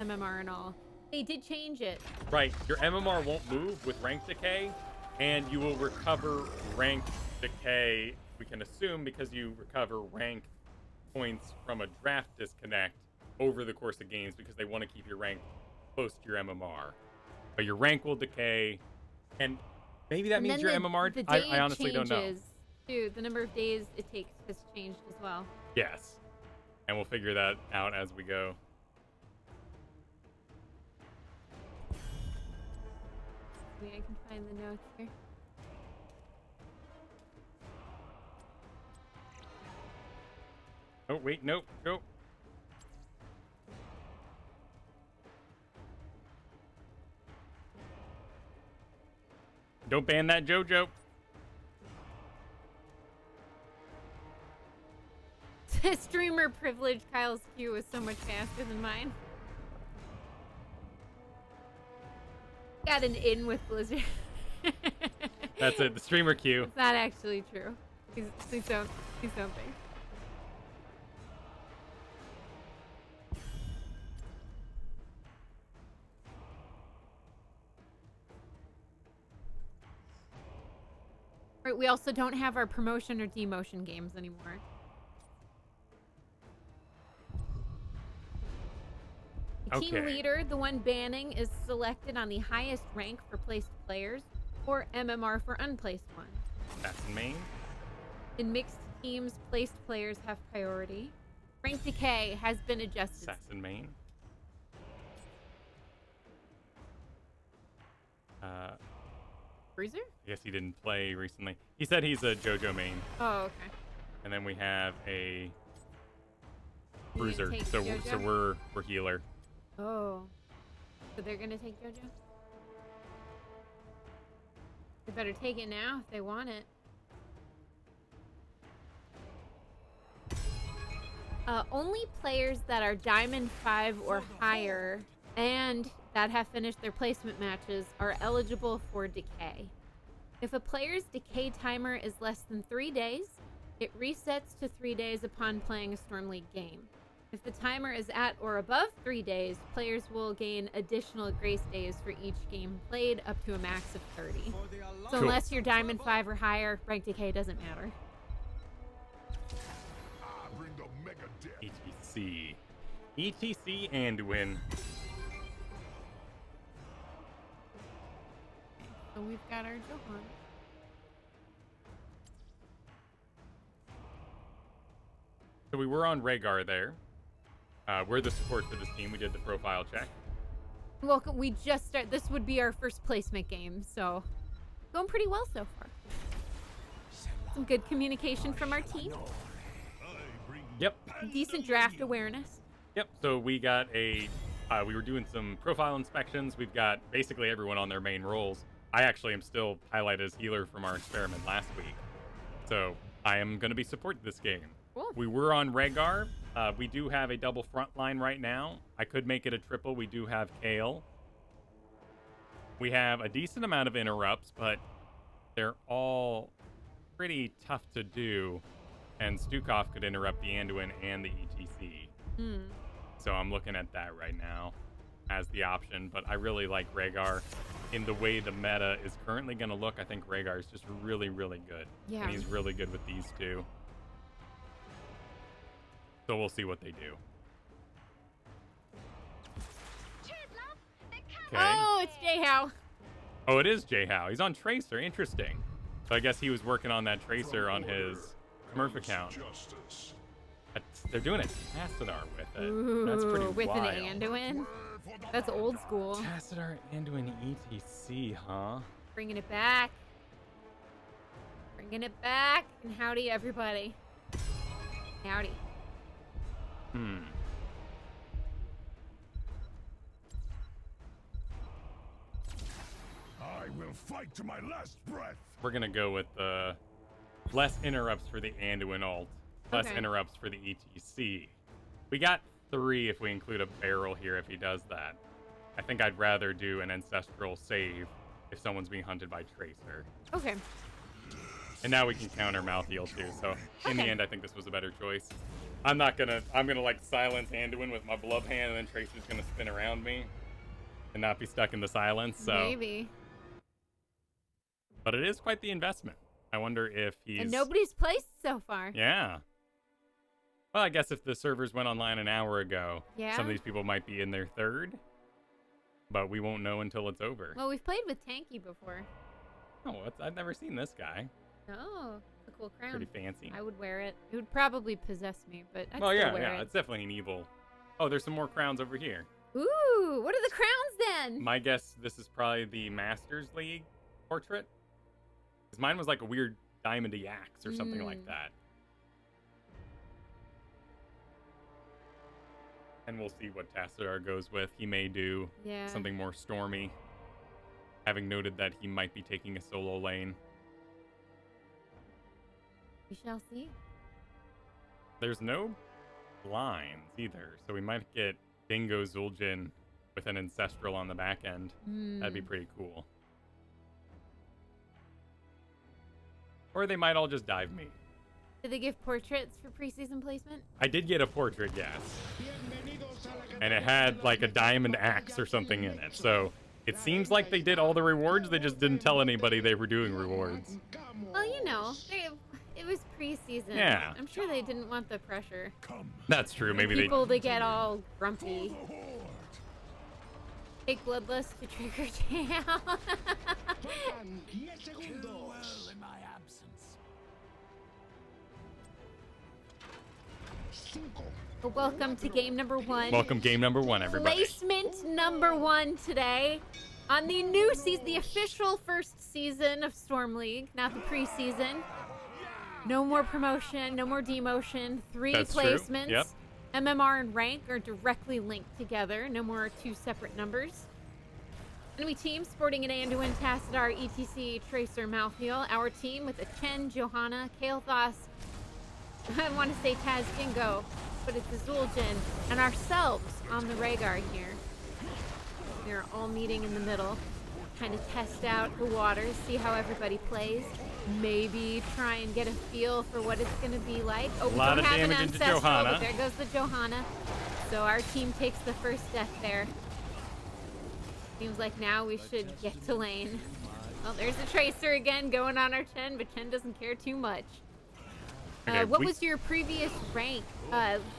MMR and all. They did change it. Right. Your MMR won't move with rank decay, and you will recover rank decay, we can assume, because you recover rank points from a draft disconnect over the course of games because they want to keep your rank close to your MMR. But your rank will decay, and maybe that means your MMR... I honestly don't know. Dude, the number of days it takes has changed as well. Yes. And we'll figure that out as we go. Maybe I can find the notes here. Oh, wait, nope, go. Don't ban that JoJo. Streamer privilege. Kyle's queue was so much faster than mine. Got an in with Blizzard. That's it. The streamer queue. It's not actually true. Please don't think. Right, we also don't have our promotion or demotion games anymore. The team leader, the one banning, is selected on the highest rank for placed players, or MMR for unplaced ones. Assassin main. In mixed teams, placed players have priority. Rank decay has been adjusted. Assassin main. Bruiser? I guess he didn't play recently. He said he's a JoJo main. Oh, okay. And then we have a Bruiser, so we're healer. Oh. So they're gonna take JoJo? They better take it now if they want it. Only players that are Diamond 5 or higher and that have finished their placement matches are eligible for decay. If a player's decay timer is less than 3 days, it resets to 3 days upon playing a Storm League game. If the timer is at or above 3 days, players will gain additional grace days for each game played, up to a max of 30. So unless you're Diamond 5 or higher, rank decay doesn't matter. ETC. ETC Anduin. So we've got our Johan. So we were on Rhaegar there. We're the support for this team. We did the profile check. Welcome. We just started. This would be our first placement game, so going pretty well so far. Some good communication from our team. Yep. Decent draft awareness. Yep. So we got we were doing some profile inspections. We've got basically everyone on their main roles. I actually am still highlighted as healer from our experiment last week. So I am going to be supporting this game. Cool. We were on Rhaegar. We do have a double front line right now. I could make it a triple. We do have Kael. We have a decent amount of interrupts, but they're all pretty tough to do. And Stukov could interrupt the Anduin and the ETC. So I'm looking at that right now as the option. But I really like Rhaegar. In the way the meta is currently going to look, I think Rhaegar is just really, really good. Yeah. And he's really good with these two. So we'll see what they do. Okay. Oh, it's J-How. Oh, it is J-How. He's on Tracer. Interesting. So I guess he was working on that Tracer on his Smurf account. They're doing a Tassadar with it. Ooh, that's pretty with wild. an Anduin? That's old school. Tassadar Anduin ETC, huh? Bringing it back. Bringing it back. And howdy, everybody. Howdy. I will fight to my last breath. We're going to go with less interrupts for the Anduin ult. Less interrupts for the ETC. We got 3 if we include a barrel here if he does that. I think I'd rather do an ancestral save if someone's being hunted by Tracer. Okay. And now we can counter mouth heal too. So in the end, I think this was a better choice. I'm gonna like silence Anduin with my glove hand, and then Tracer's gonna spin around me and not be stuck in the silence. So Maybe. But it is quite the investment. I wonder if he's... And nobody's placed so far. Yeah. Well, I guess if the servers went online an hour ago, Yeah. some of these people might be in their third. But we won't know until it's over. Well, we've played with Tanky before. Oh, I've never seen this guy. Oh, it's a cool crown. Pretty fancy. I would wear it. It would probably possess me, but I'd Well, still yeah, wear yeah. it. It's definitely an evil... Oh, there's some more crowns over here. Ooh, what are the crowns then? My guess, this is probably the Masters League portrait. Because mine was like a weird diamondy axe or something like that. And we'll see what Tassadar goes with. He may do something more stormy, having noted that he might be taking a solo lane. We shall see. There's no lines either, so we might get Dingo Zul'jin with an Ancestral on the back end. That'd be pretty cool. Or they might all just dive me. Did they give portraits for preseason placement? I did get a portrait, yes. And it had like a diamond axe or something in it. So it seems like they did all the rewards. They just didn't tell anybody they were doing rewards. Well, you know, it was preseason. Yeah. I'm sure they didn't want the pressure. That's true. Maybe they... People to get all grumpy. Take Bloodlust to trigger down. Well, welcome to game number 1. Welcome game number 1, everybody. Placement number 1 today on the new season, the official first season of Storm League, not the preseason. No more promotion, no more demotion. 3 That's placements. True. Yep. MMR and rank are directly linked together. No more 2 separate numbers. Enemy team sporting an Anduin, Tassadar, ETC, Tracer, Malthael. Our team with a Chen, Johanna, kael'thas. I want to say Taz Dingo, but it's a Zul'jin, and ourselves on the Rhaegar here. We're all meeting in the middle, kind of test out the waters, see how everybody plays. Maybe try and get a feel for what it's going to be like. Oh, we don't have an Ancestral, but there goes the Johanna. So our team takes the first death there. Seems like now we should get to lane. Well, there's the Tracer again going on our Chen, but Chen doesn't care too much. Okay, what was your previous rank?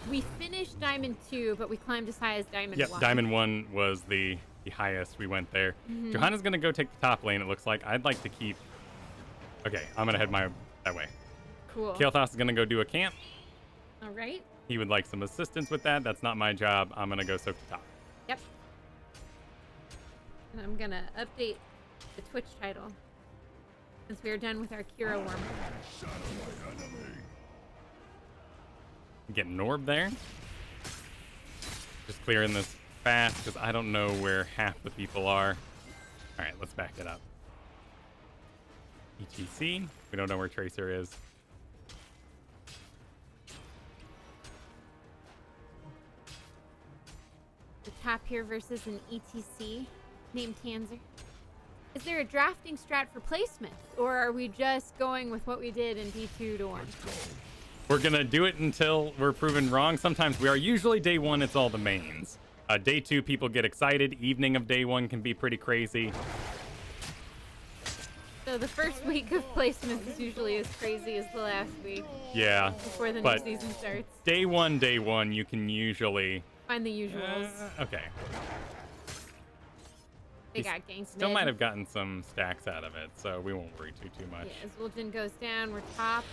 We finished Diamond 2, but we climbed as high as Diamond 1. Yep, Diamond 1 was the highest we went there. Johanna's going to go take the top lane, it looks like. I'd like to keep... Okay, I'm going to head that way. Cool. kael'thas is going to go do a camp. All right. He would like some assistance with that. That's not my job. I'm going to go soak the top. Yep. And I'm going to update the Twitch title since we are done with our Kira worm. Getting an orb there. Just clearing this fast because I don't know where half the people are. All right, let's back it up. ETC. We don't know where Tracer is. The top here versus an ETC named Tanzer. Is there a drafting strat for placement, or are we just going with what we did in D2 to 1? We're going to do it until we're proven wrong. Sometimes we are. Usually day 1, it's all the mains. Day 2, people get excited. Evening of day 1 can be pretty crazy. So the first week of placements is usually as crazy as the last week. Yeah. Before the new season starts. Day 1, you can usually... Find the usuals. Okay. They got ganked. Still might have gotten some stacks out of it, so we won't worry too much. Yeah, as Zul'jin goes down, we're top.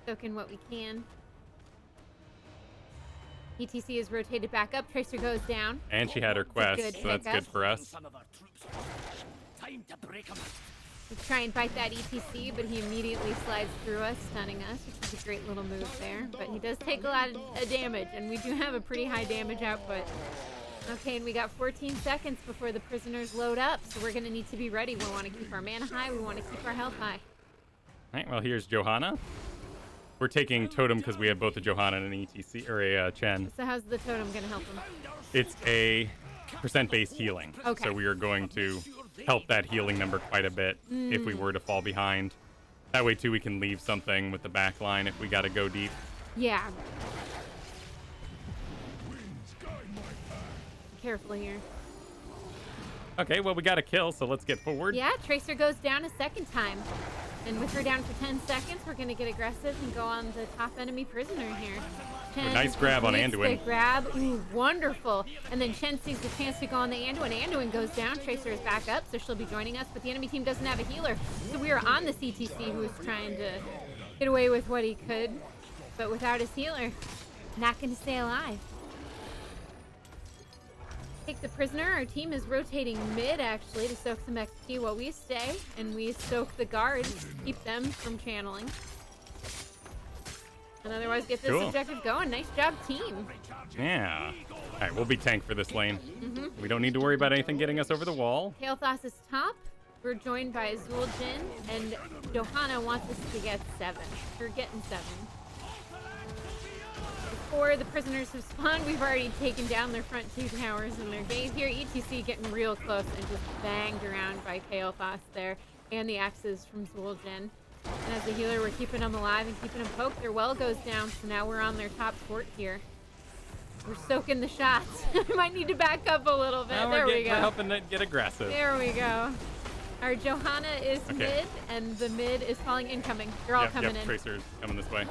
Soaking what we can. ETC is rotated back up. Tracer goes down. And she had her quest, good so that's pickup. good for us. We try and bite that ETC, but he immediately slides through us, stunning us, which is a great little move there. But he does take a lot of damage, and we do have a pretty high damage output. Okay, and we got 14 seconds before the prisoners load up, so we're going to need to be ready. We want to keep our mana high. We want to keep our health high. All right, well, here's Johanna. We're taking Totem because we have both a Johanna and an ETC, or a Chen. So how's the Totem going to help him? It's a percent-based healing. Okay. So we are going to help that healing number quite a bit if we were to fall behind. That way, too, we can leave something with the back line if we got to go deep. Yeah. careful here. Okay, well, we got a kill, so let's get forward. Yeah, Tracer goes down a second time. And with her down for 10 seconds, we're going to get aggressive and go on the top enemy prisoner here. Chen nice grab on makes Anduin. the grab. Ooh, wonderful. And then Chen sees the chance to go on the Anduin. Anduin goes down. Tracer is back up, so she'll be joining us. But the enemy team doesn't have a healer. So we are on the CTC, who was trying to get away with what he could. But without his healer, not going to stay alive. Take the prisoner. Our team is rotating mid, actually, to soak some XP while we stay. And we soak the guards, keep them from channeling. And otherwise get this objective going. Nice job, team. Yeah. All right, we'll be tank for this lane. We don't need to worry about anything getting us over the wall. kael'thas is top. We're joined by zul'jin, and Johanna wants us to get 7. We're getting 7. Before the prisoners have spawned, we've already taken down their front 2 towers in their gate here. ETC getting real close and just banged around by kael'thas there, and the axes from zul'jin. And as a healer, we're keeping them alive and keeping them poked. Their well goes down, so now we're on their top fort here. We're soaking the shots. Might need to back up a little bit. Now there we we're go. helping it get aggressive. There we go. Our Johanna is mid, and the mid is falling incoming. They're all coming in. Tracer's coming this way.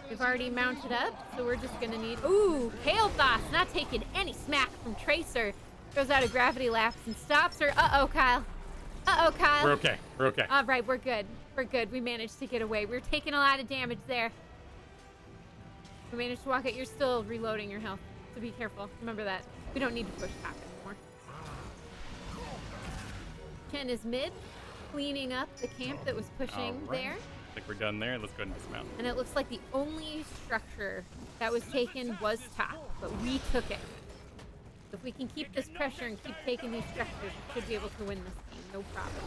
We've already mounted up, so we're just gonna need. Ooh, kael'thas not taking any smack from Tracer. Throws out a gravity lapse and stops her. Uh-oh, Kyle. Uh-oh, Kyle. We're okay. We're okay. All right, we're good. We're good. We managed to get away. We're taking a lot of damage there. We managed to walk it. You're still reloading your health, so be careful. Remember that. We don't need to push top anymore. Chen is mid, cleaning up the camp that was pushing there. I think we're done there. Let's go ahead and dismount. And it looks like the only structure that was taken was top, but we took it. If we can keep this pressure and keep taking these structures, we should be able to win this game, no problem.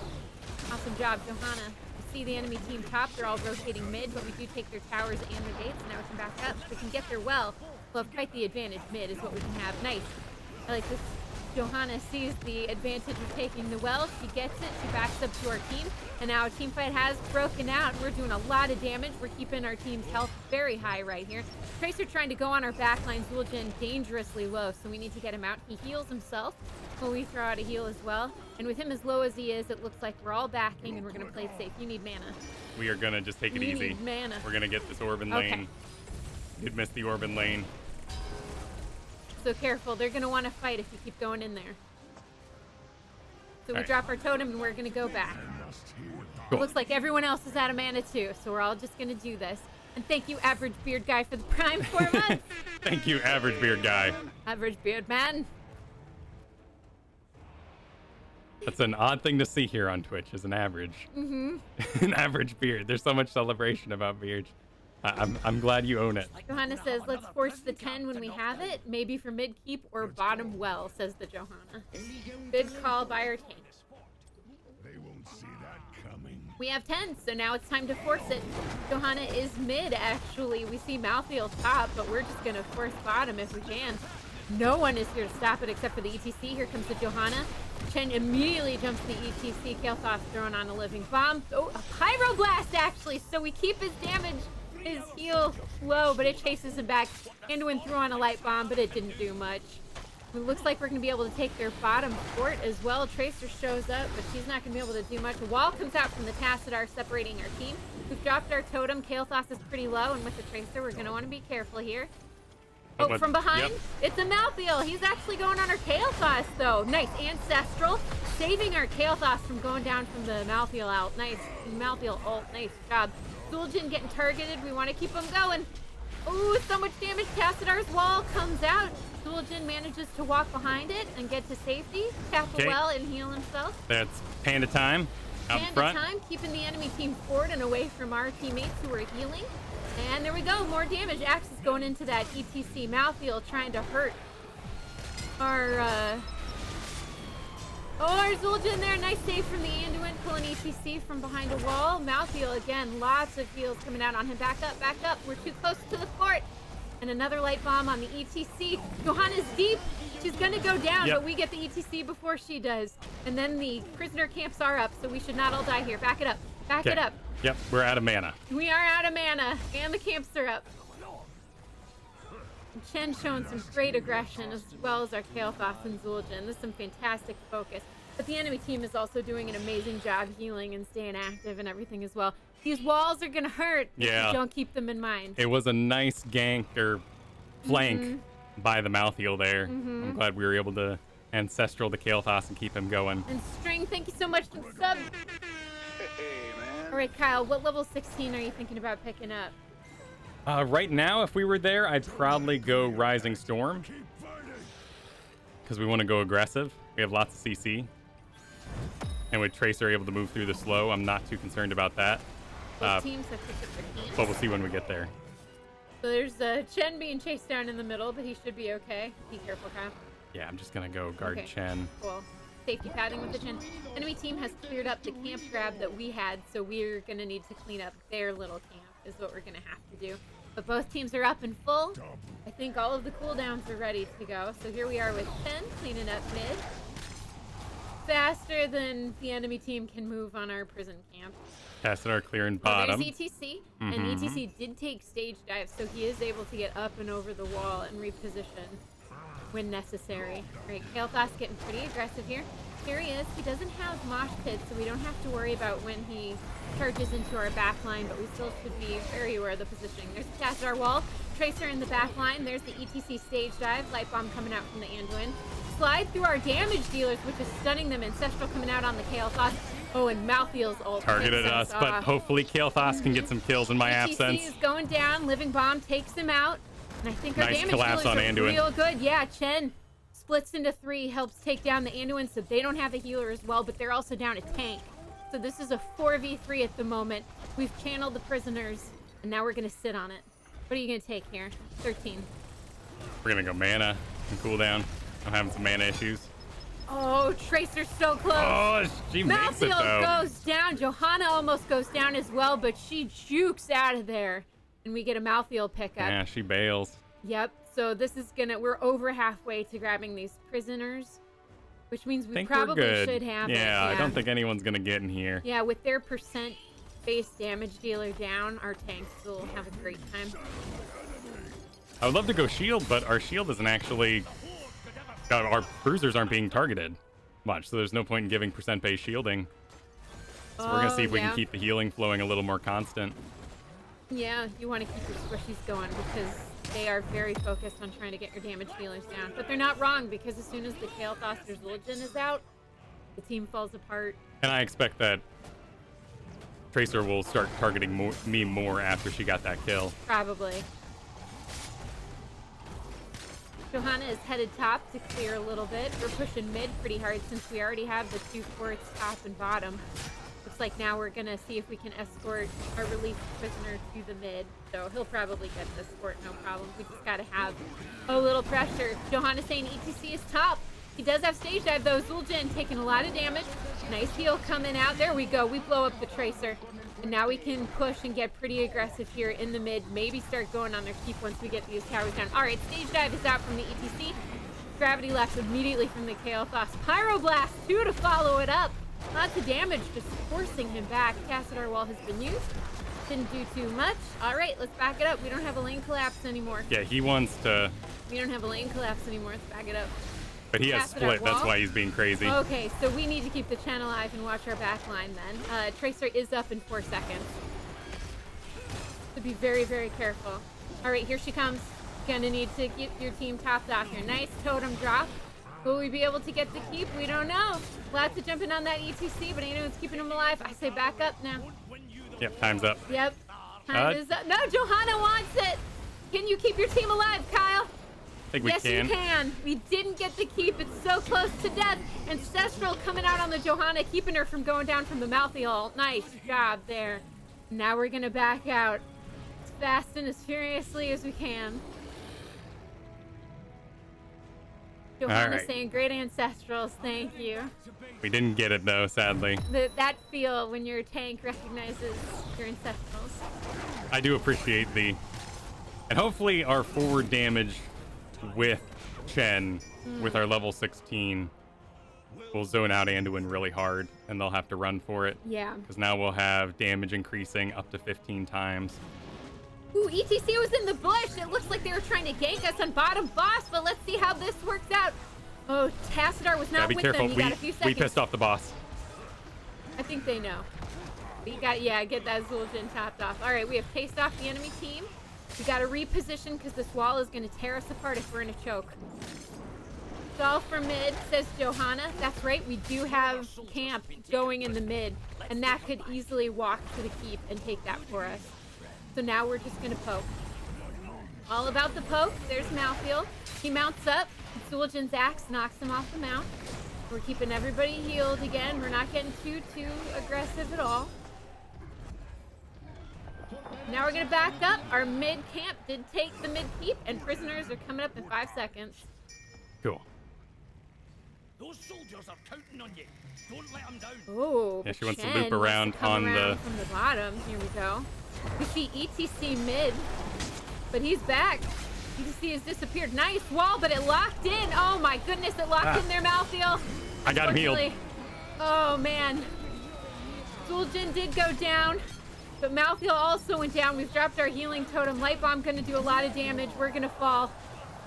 Awesome job, Johanna. You see the enemy team top, they're all rotating mid, but we do take their towers and their gates, and now we can back up. If we can get there well, we'll have quite the advantage. Mid is what we can have. Nice. I like this. Johanna sees the advantage of taking the well. She gets it. She backs up to our team. And now a team fight has broken out. We're doing a lot of damage. We're keeping our team's health very high right here. Tracer trying to go on our backline. zul'jin dangerously low, so we need to get him out. He heals himself when we throw out a heal as well. And with him as low as he is, it looks like we're all backing and we're going to play it safe. You need mana. We are going to just take it easy. Need mana. We're going to get this orb in lane. You'd miss the orb in lane. So careful. They're going to want to fight if you keep going in there. So we right. drop our totem and we're going to go back. Cool. It looks like everyone else is out of mana too, so we're all just going to do this. And thank you, Average Beard Guy, for the prime 4 months. Thank you, Average Beard Guy. Average Beard Man. That's an odd thing to see here on Twitch, is an average. An average beard. There's so much celebration about beards. I'm glad you own it. Johanna says, let's force the 10 when we have it. Maybe for mid keep or bottom well, says the Johanna. Good call by our tank. They won't see that coming. We have 10, so now it's time to force it. Johanna is mid, actually. We see Malthiel top, but we're just going to force bottom if we can. No one is here to stop it except for the ETC. Here comes the Johanna. Chen immediately jumps the ETC. kael'thas throwing on a living bomb. Oh, a pyroblast, actually, so we keep his damage. His heal low, but it chases him back. Anduin threw on a light bomb, but it didn't do much. It looks like we're going to be able to take their bottom fort as well. Tracer shows up, but she's not going to be able to do much. The wall comes out from the Tassadar, separating our team. We've dropped our totem. kael'thas is pretty low, and with the Tracer, we're going to want to be careful here. Oh, from behind? Yep. It's a Malthiel. He's actually going on our kael'thas, though. Nice. Ancestral. Saving our kael'thas from going down from the Malthiel out. Nice. Malthiel ult. Nice job. zul'jin getting targeted. We want to keep him going. Ooh, so much damage. Tassadar's wall comes out. zul'jin manages to walk behind it and get to safety. Tap a well and heal himself. That's Panda time. Out in front. Panda time, keeping the enemy team forward and away from our teammates who are healing. And there we go. More damage. Axe is going into that ETC. Malthiel trying to hurt our our zul'jin there. Nice save from the Anduin, pulling ETC from behind a wall. Malthiel again, lots of heals coming out on him. Back up, back up. We're too close to the fort. And another light bomb on the ETC. Johanna's deep. She's gonna go down, but we get the ETC before she does. And then the prisoner camps are up, so we should not all die here. Back it up. Back it up. Yep, we're out of mana. We are out of mana, and the camps are up. Chen showing some great aggression as well as our kael'thas and zul'jin. This is some fantastic focus. But the enemy team is also doing an amazing job healing and staying active and everything as well. These walls are going to hurt if you don't keep them in mind. It was a nice gank or flank by the Malthael there. I'm glad we were able to ancestral the kael'thas and keep him going. And String, thank you so much for the sub. Hey, man. All right, Kyle, what level 16 are you thinking about picking up? Right now, if we were there, I'd probably go Rising Storm because we want to go aggressive. We have lots of CC. And with Tracer able to move through the slow, I'm not too concerned about that. Both teams have picked up their camps. But we'll see when we get there. So there's Chen being chased down in the middle, but he should be okay. Be careful, Kyle. Yeah, I'm just going to go guard Chen. Cool. Safety padding with the Chen. Enemy team has cleared up the camp grab that we had, so we're going to need to clean up their little camp is what we're going to have to do. But both teams are up and full. I think all of the cooldowns are ready to go. So here we are with Chen cleaning up mid. Faster than the enemy team can move on our prison camp. Cassinar clearing bottom. There's ETC, and ETC did take stage dives, so he is able to get up and over the wall and reposition when necessary. All right, kael'thas getting pretty aggressive here. Here he is. He doesn't have mosh pit, so we don't have to worry about when he charges into our back line, but we still should be very aware of the positioning. There's the Cassinar wall. Tracer in the back line. There's the ETC stage dive. Light bomb coming out from the Anduin. Slide through our damage dealers, which is stunning them. Ancestral coming out on the kael'thas. Oh, and Malthael's ult targeted us, but hopefully kael'thas can get some kills in my absence. ETC is going down. Living bomb takes him out. And I think our Nice damage collapse dealers on are Anduin. real good. Yeah, Chen splits into 3, helps take down the Anduin, so they don't have a healer as well, but they're also down a tank. So this is a 4v3 at the moment. We've channeled the prisoners, and now we're going to sit on it. What are you going to take here? 13. We're going to go mana and cooldown. I'm having some mana issues. Oh, Tracer's so close. Oh, she makes it, though. Malthael goes down. Johanna almost goes down as well, but she jukes out of there. And we get a Malthael pickup. Yeah, she bails. Yep. So this is we're over halfway to grabbing these prisoners, which means we probably should have it. Yeah, I don't think anyone's going to get in here. Yeah, with their percent base damage dealer down, our tanks will have a great time. I would love to go shield, but our shield isn't actually... our bruisers aren't being targeted much, so there's no point in giving percent base shielding. So we're going to see if we can keep the healing flowing a little more constant. Yeah, you want to keep your squishies going because they are very focused on trying to get your damage dealers down. But they're not wrong because as soon as the kael'thas or zul'jin is out, the team falls apart. And I expect that Tracer will start targeting me more after she got that kill. Probably. Johanna is headed top to clear a little bit. We're pushing mid pretty hard since we already have the 2 forts top and bottom. Looks like now we're going to see if we can escort our released prisoner to the mid. So he'll probably get this fort, no problem. We just got to have a little pressure. Johanna saying ETC is top. He does have stage dive though. zul'jin taking a lot of damage. Nice heal coming out. There we go. We blow up the Tracer. And now we can push and get pretty aggressive here in the mid. Maybe start going on their keep once we get these towers down. All right, stage dive is out from the ETC. Gravity left immediately from the kael'thas. Pyroblast 2 to follow it up. Lots of damage, just forcing him back. Cassinar wall has been used. Didn't do too much. All right, let's back it up. We don't have a lane collapse anymore. Yeah, he wants to... We don't have a lane collapse anymore. Let's back it up. But he has split. That's why he's being crazy. Okay, so we need to keep the Chen alive and watch our back line then. Tracer is up in 4 seconds. So be very, very careful. All right, here she comes. Gonna need to get your team topped off here. Nice totem drop. Will we be able to get the keep? We don't know. Lots of jumping on that ETC, but anyone's keeping him alive. I say back up now. Yep, time's up. Yep, time is up. No, Johanna wants it. Can you keep your team alive, Kyle? I think we yes, can. you can. We didn't get the keep. It's so close to death. Ancestral coming out on the Johanna, keeping her from going down from the Malthael. Nice job there. Now we're going to back out as fast and as furiously as we can. Johanna saying, great ancestrals, thank you. We didn't get it, though, sadly. That feel when your tank recognizes your ancestrals. I do appreciate the... And hopefully our forward damage with Chen, with our level 16, will zone out Anduin really hard, and they'll have to run for it. Yeah. Because now we'll have damage increasing up to 15 times. Ooh, ETC was in the bush. It looks like they were trying to gank us on bottom boss, but let's see how this works out. Oh, Tassadar was not Gotta be with careful. them. You got a few seconds. We pissed off the boss. I think they know. But you got, yeah, get that zul'jin topped off. All right, we have paced off the enemy team. We got to reposition because this wall is going to tear us apart if we're in a choke. Stall for mid, says Johanna. That's right, we do have camp going in the mid, and that could easily walk to the keep and take that for us. So now we're just going to poke. All about the poke. There's Malfield. He mounts up. Zul'jin's axe knocks him off the mount. We're keeping everybody healed again. We're not getting too aggressive at all. Now we're going to back up. Our mid camp did take the mid keep, and prisoners are coming up in 5 seconds. Cool. Those soldiers are counting on you. Don't let them down. Oh, Yeah, she wants to Chen loop around come on around from the bottom. Here we go. We see ETC mid, but he's back. ETC has disappeared. Nice wall, but it locked in. Oh my goodness, it locked in there, Malfield. I got him healed. Oh man. Zul'jin did go down, but Malfield also went down. We've dropped our healing totem. Light bomb gonna do a lot of damage. We're gonna fall.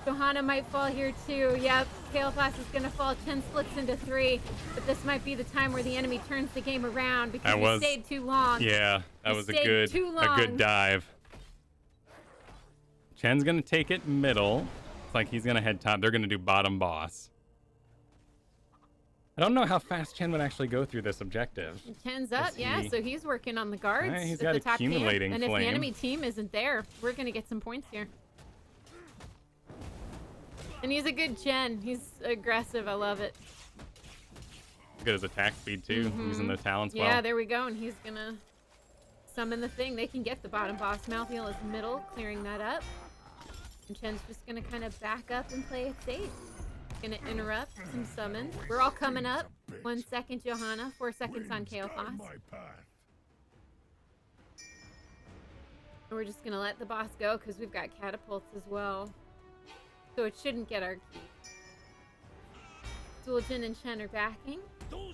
Johanna might fall here too. Yep, kael'thas is gonna fall. Chen splits into 3, but this might be the time where the enemy turns the game around because we stayed too long. Yeah, that was a good dive. Chen's gonna take it middle. It's like he's gonna head top. They're gonna do bottom boss. I don't know how fast Chen would actually go through this objective. Chen's up, yeah, so he's working on the guards. Right, he's at got the top accumulating camp. And flame. if the enemy team isn't there, we're gonna get some points here. And he's a good Chen. He's aggressive. I love it. Good as attack speed too. Using the talents well. Yeah, there we go. And he's gonna summon the thing. They can get the bottom boss. Malfield is middle, clearing that up. And Chen's just gonna kind of back up and play it safe. Gonna interrupt some summons. We're all coming up. 1 second, Johanna. 4 seconds on kael'thas. And we're just gonna let the boss go because we've got catapults as well. So it shouldn't get our key. Zul'jin and Chen are backing.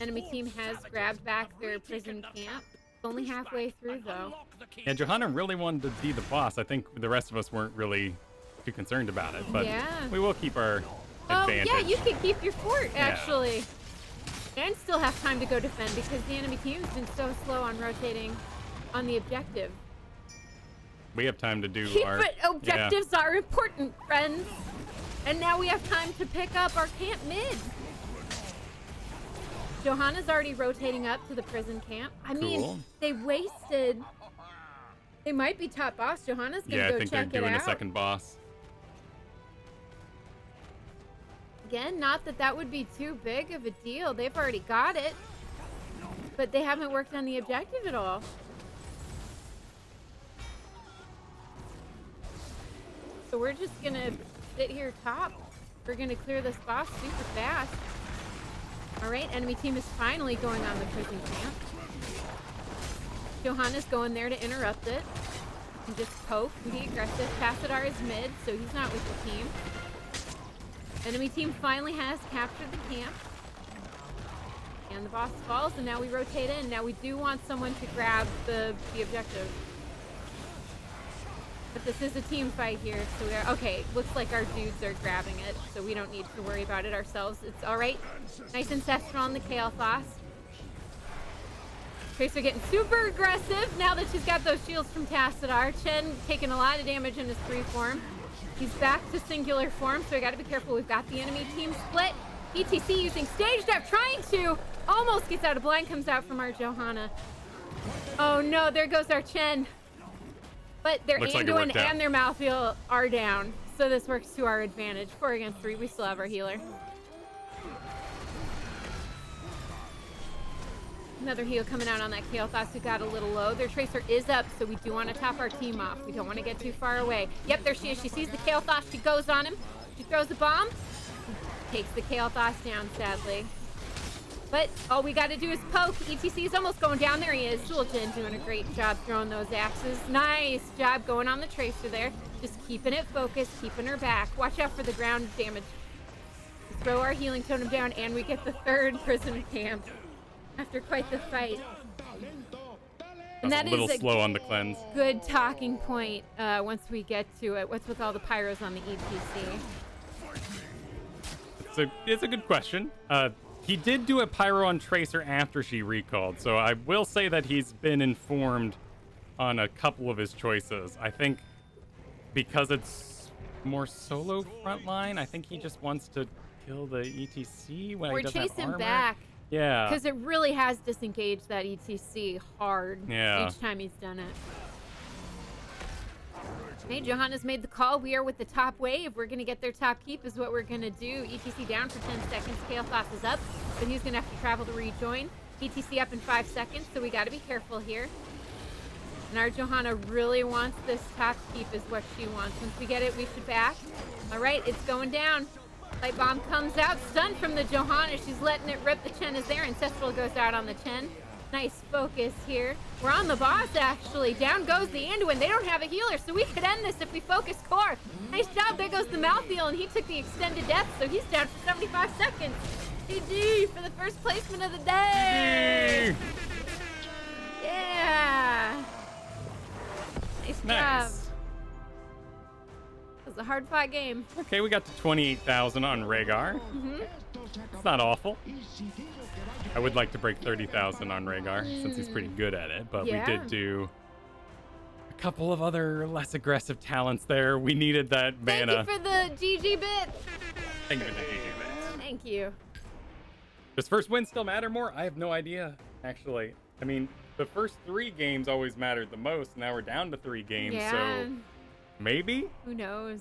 Enemy team has grabbed back their prison camp. Only halfway through though. Yeah, Johanna really wanted to be the boss. I think the rest of us weren't really too concerned about it, but we will keep our advantage. Oh yeah, you could keep your fort actually. And still have time to go defend because the enemy team's been so slow on rotating on the objective. We have time to do Objectives are important, friends. And now we have time to pick up our camp mid. Johanna's already rotating up to the prison camp. I mean, they wasted. They might be top boss. Johanna's gonna go check it out. Yeah, I think they're doing a second boss. Again, not that that would be too big of a deal. They've already got it. But they haven't worked on the objective at all. So we're just gonna sit here top. We're gonna clear this boss super fast. All right, enemy team is finally going on the prison camp. Johanna's going there to interrupt it. And just poke and be aggressive. Tassadar is mid, so he's not with the team. Enemy team finally has captured the camp. And the boss falls, and now we rotate in. Now we do want someone to grab the objective. But this is a team fight here, so we are okay. Looks like our dudes are grabbing it, so we don't need to worry about it ourselves. It's all right. Nice ancestral on the kael'thas. Tracer getting super aggressive now that she's got those shields from Tassadar. Chen taking a lot of damage in his 3 form. He's back to singular form, so we got to be careful. We've got the enemy team split. ETC using stage dive, trying to almost gets out of blind, comes out from our Johanna. Oh no, there goes our Chen. But their Anduin and their Malfield are down. So this works to our advantage. 4 against 3. We still have our healer. Another heal coming out on that kael'thas who got a little low. Their Tracer is up, so we do want to top our team off. We don't want to get too far away. Yep, there she is. She sees the kael'thas. She goes on him. She throws a bomb. Takes the kael'thas down, sadly. But all we got to do is poke. ETC is almost going down. There he is. Zul'jin doing a great job throwing those axes. Nice job going on the Tracer there. Just keeping it focused, keeping her back. Watch out for the ground damage. We throw our healing totem down, and we get the 3rd prison camp after quite the fight. And That's that a little is slow on the cleanse. good talking point once we get to it. What's with all the pyros on the ETC? It's a good question. He did do a pyro on Tracer after she recalled, so I will say that he's been informed on a couple of his choices. I think because it's more solo frontline, I think he just wants to kill the ETC when Or he doesn't chase have him armor. back. Yeah. Because it really has disengaged that ETC hard each time he's done it. Hey, Johanna's made the call. We are with the top wave. We're going to get their top keep is what we're going to do. ETC down for 10 seconds. kael'thas is up, but he's going to have to travel to rejoin. ETC up in 5 seconds, so we got to be careful here. And our Johanna really wants this top keep is what she wants. Once we get it, we should back. All right, it's going down. Light bomb comes out, stunned from the Johanna. She's letting it rip. The Chen is there. Ancestral goes out on the Chen. Nice focus here. We're on the boss, actually. Down goes the Anduin. They don't have a healer, so we could end this if we focus core. Nice job. There goes the Malthael, and he took the extended death, so he's down for 75 seconds. GG for the first placement of the day. Yeah. Nice job. Nice. It was a hard-fought game. Okay, we got to 28,000 on Rhaegar. It's not awful. I would like to break 30,000 on Rhaegar since he's pretty good at it, but we did do a couple of other less aggressive talents there. We needed that mana. Thank you for the GG bit. Thank you for the GG bits. Thank you. Does first win still matter more? I have no idea, actually. I mean, the first 3 games always mattered the most. Now we're down to 3 games, so maybe? Who knows?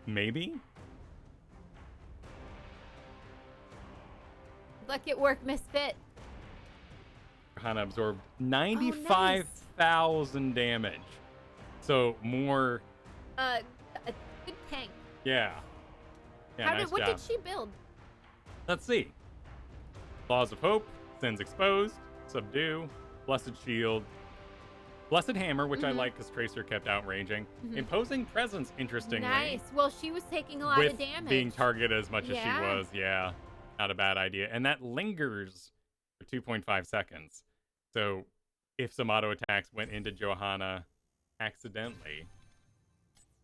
Maybe? Luck at work, Misfit. Johanna absorbed 95,000 damage. So more. A good tank. Yeah. Nice What job. did she build? Let's see. Laws of Hope, Sins Exposed, Subdue, Blessed Shield, Blessed Hammer, which I like because Tracer kept outranging. Imposing Presence, interestingly. Nice. Well, she was taking a lot with of damage. being targeted as much as she Yeah. was, not a bad idea. And that lingers for 2.5 seconds. So if some auto attacks went into Johanna accidentally.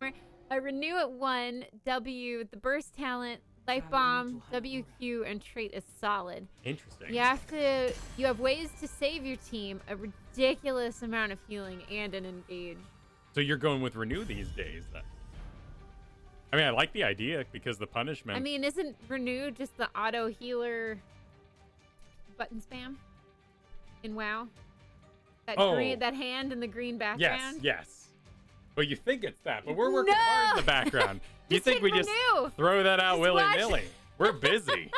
I renew at 1, W, the burst talent, life bomb, WQ, and trait is solid. Interesting. You have ways to save your team, a ridiculous amount of healing, and an engage. So you're going with Renew these days, then? I mean, I like the idea because the punishment. I mean, isn't Renew just the auto healer button spam in WoW? That hand in the green background? Yes. Well, you think it's that, but we're working hard in the background. You Just think hit we just Renew. throw that out Just watch. willy-nilly? We're busy.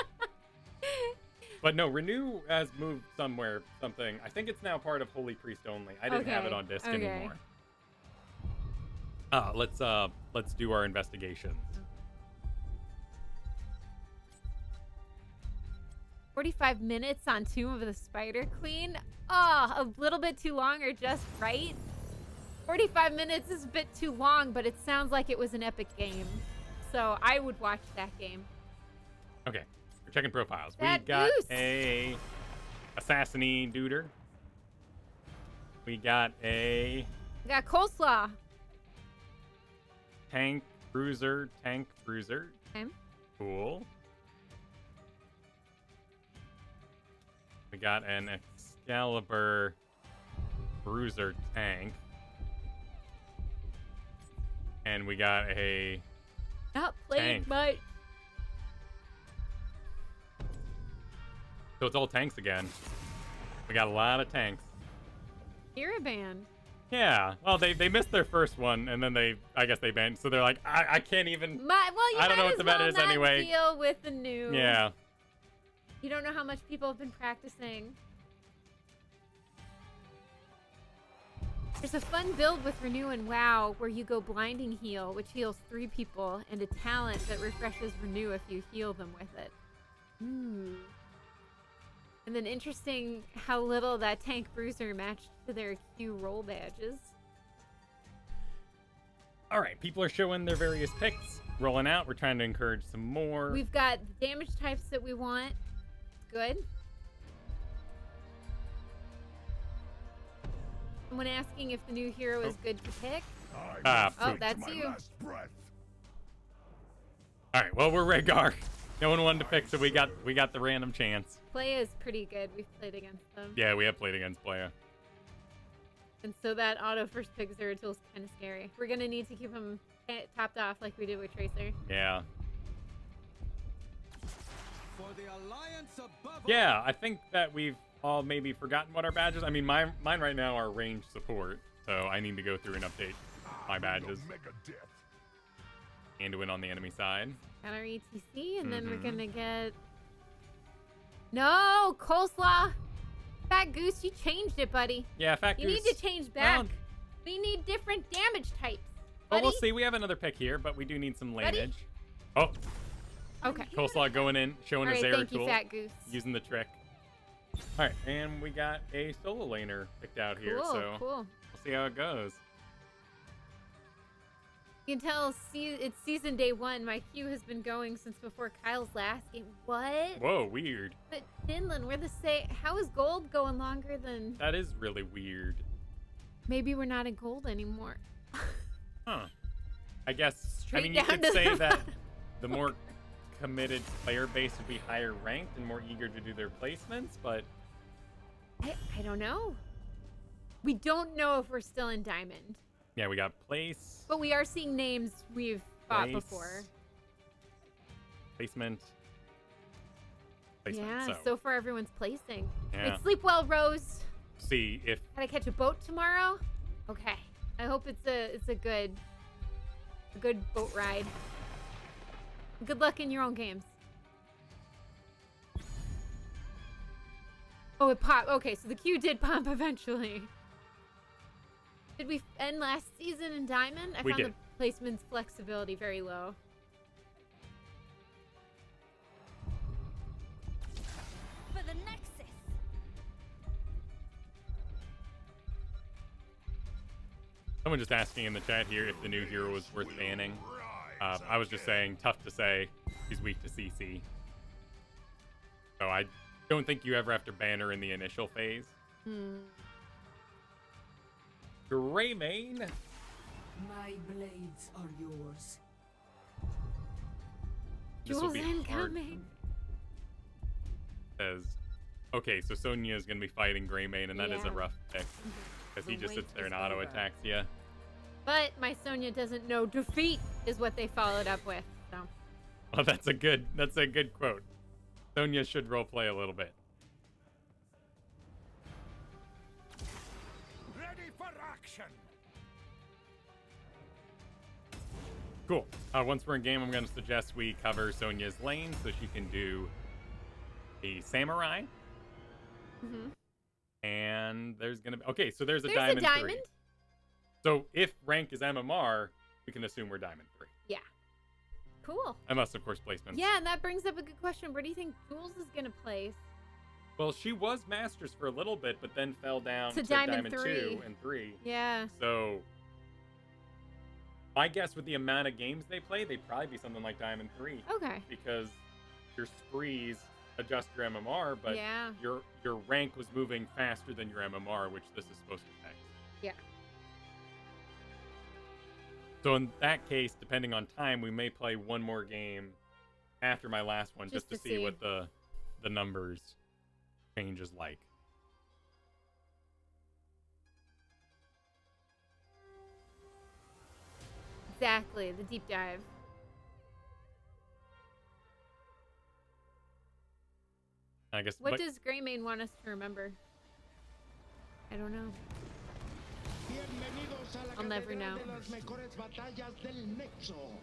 But no, Renew has moved somewhere, something. I think it's now part of Holy Priest only. I didn't have it on disc anymore. Let's do our investigation. 45 minutes on Tomb of the Spider Queen? Oh, a little bit too long or just right? 45 minutes is a bit too long, but it sounds like it was an epic game. So I would watch that game. Okay, we're checking profiles. That we got goose. a Assassiny Duder. We got a We got coleslaw. Tank Bruiser. Okay. Cool. We got an Excalibur Bruiser tank. And we got a Not played Tank. much. So it's all tanks again. We got a lot of tanks. Hero band. Yeah. Well, they missed their first one, and then I guess they banned. So they're like, I can't even. You I don't know might what as the meta well is not anyway. Deal with the new. Yeah. You don't know how much people have been practicing. There's a fun build with Renew and WoW where you go Blinding Heal, which heals 3 people, and a talent that refreshes Renew if you heal them with it. Ooh. And then interesting how little that Tank Bruiser matched to their Q roll badges. All right. People are showing their various picks, rolling out. We're trying to encourage some more. We've got the damage types that we want. Good. Someone asking if the new hero is good to pick. Poop. that's my you. last breath. All right, well, we're Rhaegar. No one wanted to pick, so we got the random chance. Playa is pretty good. We've played against them. Yeah, we have played against Playa. And so that auto first pick Zeratul is kind of scary. We're going to need to keep him topped off like we did with Tracer. Yeah. For the alliance above Yeah, I think that we've all maybe forgotten what our badges. I mean, mine right now are range support, so I need to go through and update my badges Mega death. and to win on the enemy side. Got our ETC, and then we're going to get... No! Coleslaw! Fat Goose, you changed it, buddy. Yeah, Fat You Goose. need to change back. Well, We need different damage types. but Buddy? we'll see. We have another pick here, but we do need some Buddy? lanage. Oh, Okay. Coleslaw going in, showing All a right, Zeratul. thank you, Fat Goose. Using the trick. All right, and we got a solo laner picked out here, Cool, so cool. we'll see how it goes. You can tell it's season day 1. My queue has been going since before Kyle's last game. What? Whoa, weird. But Finland, we're the same. How is gold going longer than... That is really weird. Maybe we're not in gold anymore. Huh. I guess, Straight you down could to say the that the more committed player base would be higher ranked and more eager to do their placements, but I don't know. We don't know if we're still in diamond. yeah, we got place, But we are seeing names we've fought Place. before. placement, Yeah, so far everyone's placing. Yeah. It's sleep well, Rose. see if Gotta catch a boat tomorrow? Okay. I hope it's a good boat ride. Good luck in your own games. Oh, it popped. Okay, so the queue did pop eventually. Did we end last season in Diamond? I We found did. the placement's flexibility very low. For the Nexus. someone just asking in the chat here if the new hero was worth banning. I was just saying, tough to say. He's weak to CC. So I don't think you ever have to ban her in the initial phase. Greymane. My blades are yours. This will Jules be hard. incoming. Says, okay, so Sonya is going to be fighting Greymane, and that is a Yeah. rough pick. Because he The just wait sits there and is auto over. attacks you. But my Sonya doesn't know defeat is what they followed up with. So Well, that's a good quote. Sonya should roleplay a little bit. ready for action. Cool. Once we're in game, I'm going to suggest we cover Sonya's lane so she can do a samurai. And there's going to be... Okay, so there's a there's diamond, a diamond. 3. So if rank is MMR, we can assume we're diamond 3. Yeah. Cool. Unless, of course, placements. Yeah, and that brings up a good question. Where do you think Jules is gonna place? Well, she was Masters for a little bit, but then fell down To to Diamond Diamond 3. 2 and 3. Yeah. So, my guess with the amount of games they play, they'd probably be something like Diamond 3. Okay. Because your sprees adjust your MMR, but Yeah. your rank was moving faster than your MMR, which this is supposed to affect. Yeah. So in that case, depending on time, we may play one more game after my last one just to see what the numbers change is like. Exactly. The deep dive. I guess. What but does Greymane want us to remember? I don't know. I'll never know.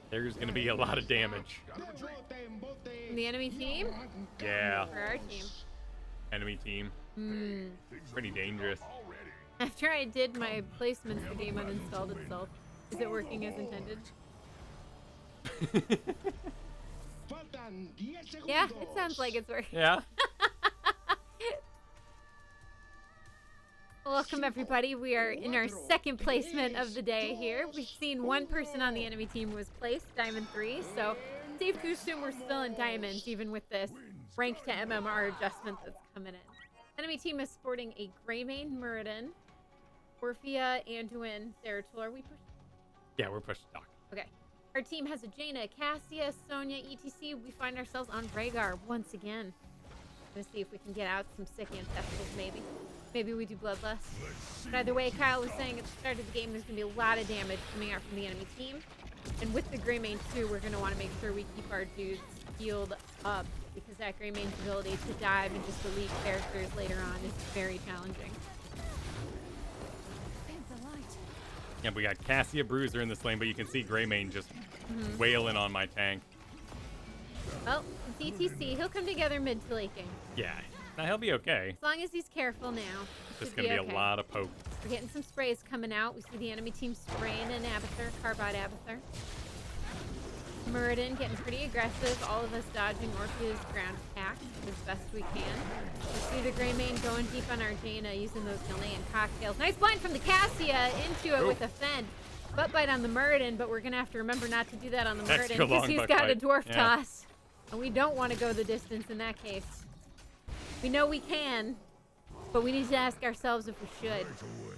there's going to be a lot of damage. From the enemy team? Yeah, For our team. enemy team. Pretty dangerous. After I did my placements, the game uninstalled itself. Is it working as intended? Yeah, it sounds like it's working. Yeah. Welcome everybody. We are in our second placement of the day here. We've seen one person on the enemy team was placed, Diamond 3, so safe to assume we're still in Diamonds even with this rank to MMR adjustment that's coming in. Enemy team is sporting a Greymane Muradin, Orphea, Anduin, Zeratul. Are we pushing? Yeah, we're pushing dock. Okay. Our team has a Jaina, Cassia, Sonya, etc. We find ourselves on Rhaegar once again. Gonna see if we can get out some sick ancestors, maybe. Maybe we do Bloodlust. But either way, Kyle was saying at the start of the game, there's gonna be a lot of damage coming out from the enemy team. And with the Greymane too, we're gonna want to make sure we keep our dudes healed up, because that Greymane's ability to dive and just delete characters later on is very challenging. Yeah, we got Cassia Bruiser in this lane, but you can see Greymane just wailing on my tank. Well, it's ETC. He'll come together mid to late game. Yeah, now he'll be okay. As long as he's careful now. Just gonna be okay. a lot of poke. We're getting some sprays coming out. We see the enemy team spraying an Abathur, Carbide Abathur. Muradin getting pretty aggressive. All of us dodging Orphea's ground attack as best we can. We see the Greymane going deep on our Jaina using those Ghanaian cocktails. Nice blind from the Cassia into it with a fend. Butt bite on the Muradin, but we're going to have to remember not to do that on the Muradin because he's got a dwarf toss. And we don't want to go the distance in that case. We know we can, but we need to ask ourselves if we should. Right away.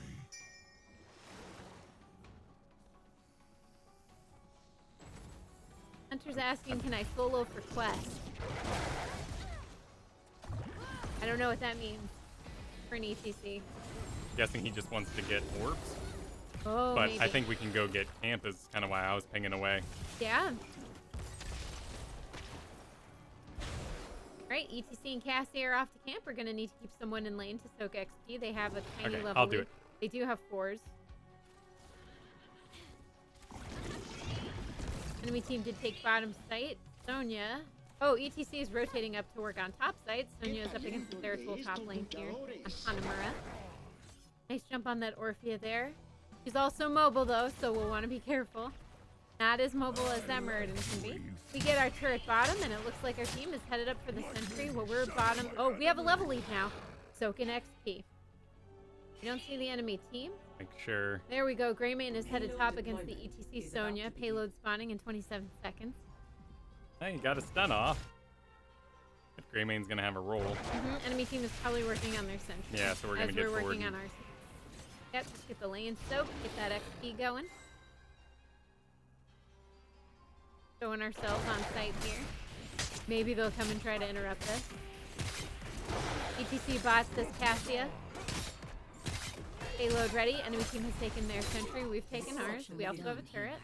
Hunter's asking, can I solo for quest? I don't know what that means for an ETC. Guessing he just wants to get orbs. Oh, But maybe. I think we can go get camp is kind of why I was pinging away. Yeah. Alright, ETC and Cassie are off to camp. We're going to need to keep someone in lane to soak XP. They have a tiny Okay, level I'll do lead. it. They do have 4s. Enemy team did take bottom site. Sonya. Oh, ETC is rotating up to work on top site. Sonya is up against the Zeratul top lane here on Hanamura. Nice jump on that Orphea there. She's also mobile though, so we'll want to be careful. Not as mobile as that Muradin can be. We get our turret bottom, and it looks like our team is headed up for the sentry. Well, we're bottom. Oh, we have a level lead now. Soak in XP. We don't see the enemy team. Make sure. There we go. Greymane is headed top against the ETC Sonya. Payload spawning in 27 seconds. Hey, you got a stun off. But Greymane's gonna have a roll. Enemy team is probably working on their sentry. Yeah, so we're gonna as get we're forward working and- on ours. Yep, just get the lane soaked, get that XP going. Showing ourselves on site here. Maybe they'll come and try to interrupt us. ETC bot says Cassia. Payload ready. Enemy team has taken their sentry. We've taken ours. We also have a turret.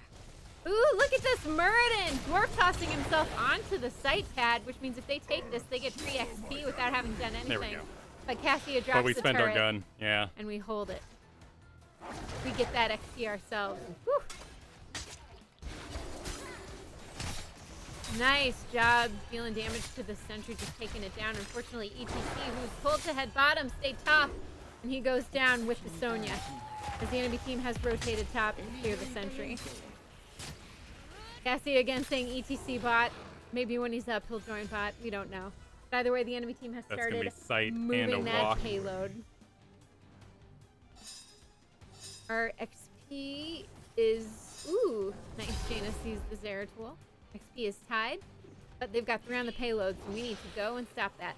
Ooh, look at this Muradin! Dwarf tossing himself onto the site pad, which means if they take this, they get free XP without having done anything. There we go. But Cassia drops But we the spend turret, our gun. Yeah. and we hold it. We get that XP ourselves. Whew. Nice job dealing damage to the sentry, just taking it down. Unfortunately, ETC, who's pulled to head bottom, stayed top, and he goes down with the Sonya, as the enemy team has rotated top to clear the sentry. Cassie again saying ETC bot. Maybe when he's up, he'll join bot. We don't know. But either way, the enemy team has That's gonna started be sight and moving a that walk. payload. Our XP is... Ooh, nice. Jaina sees the Zeratul. XP is tied, but they've got 3 on the payload, so we need to go and stop that.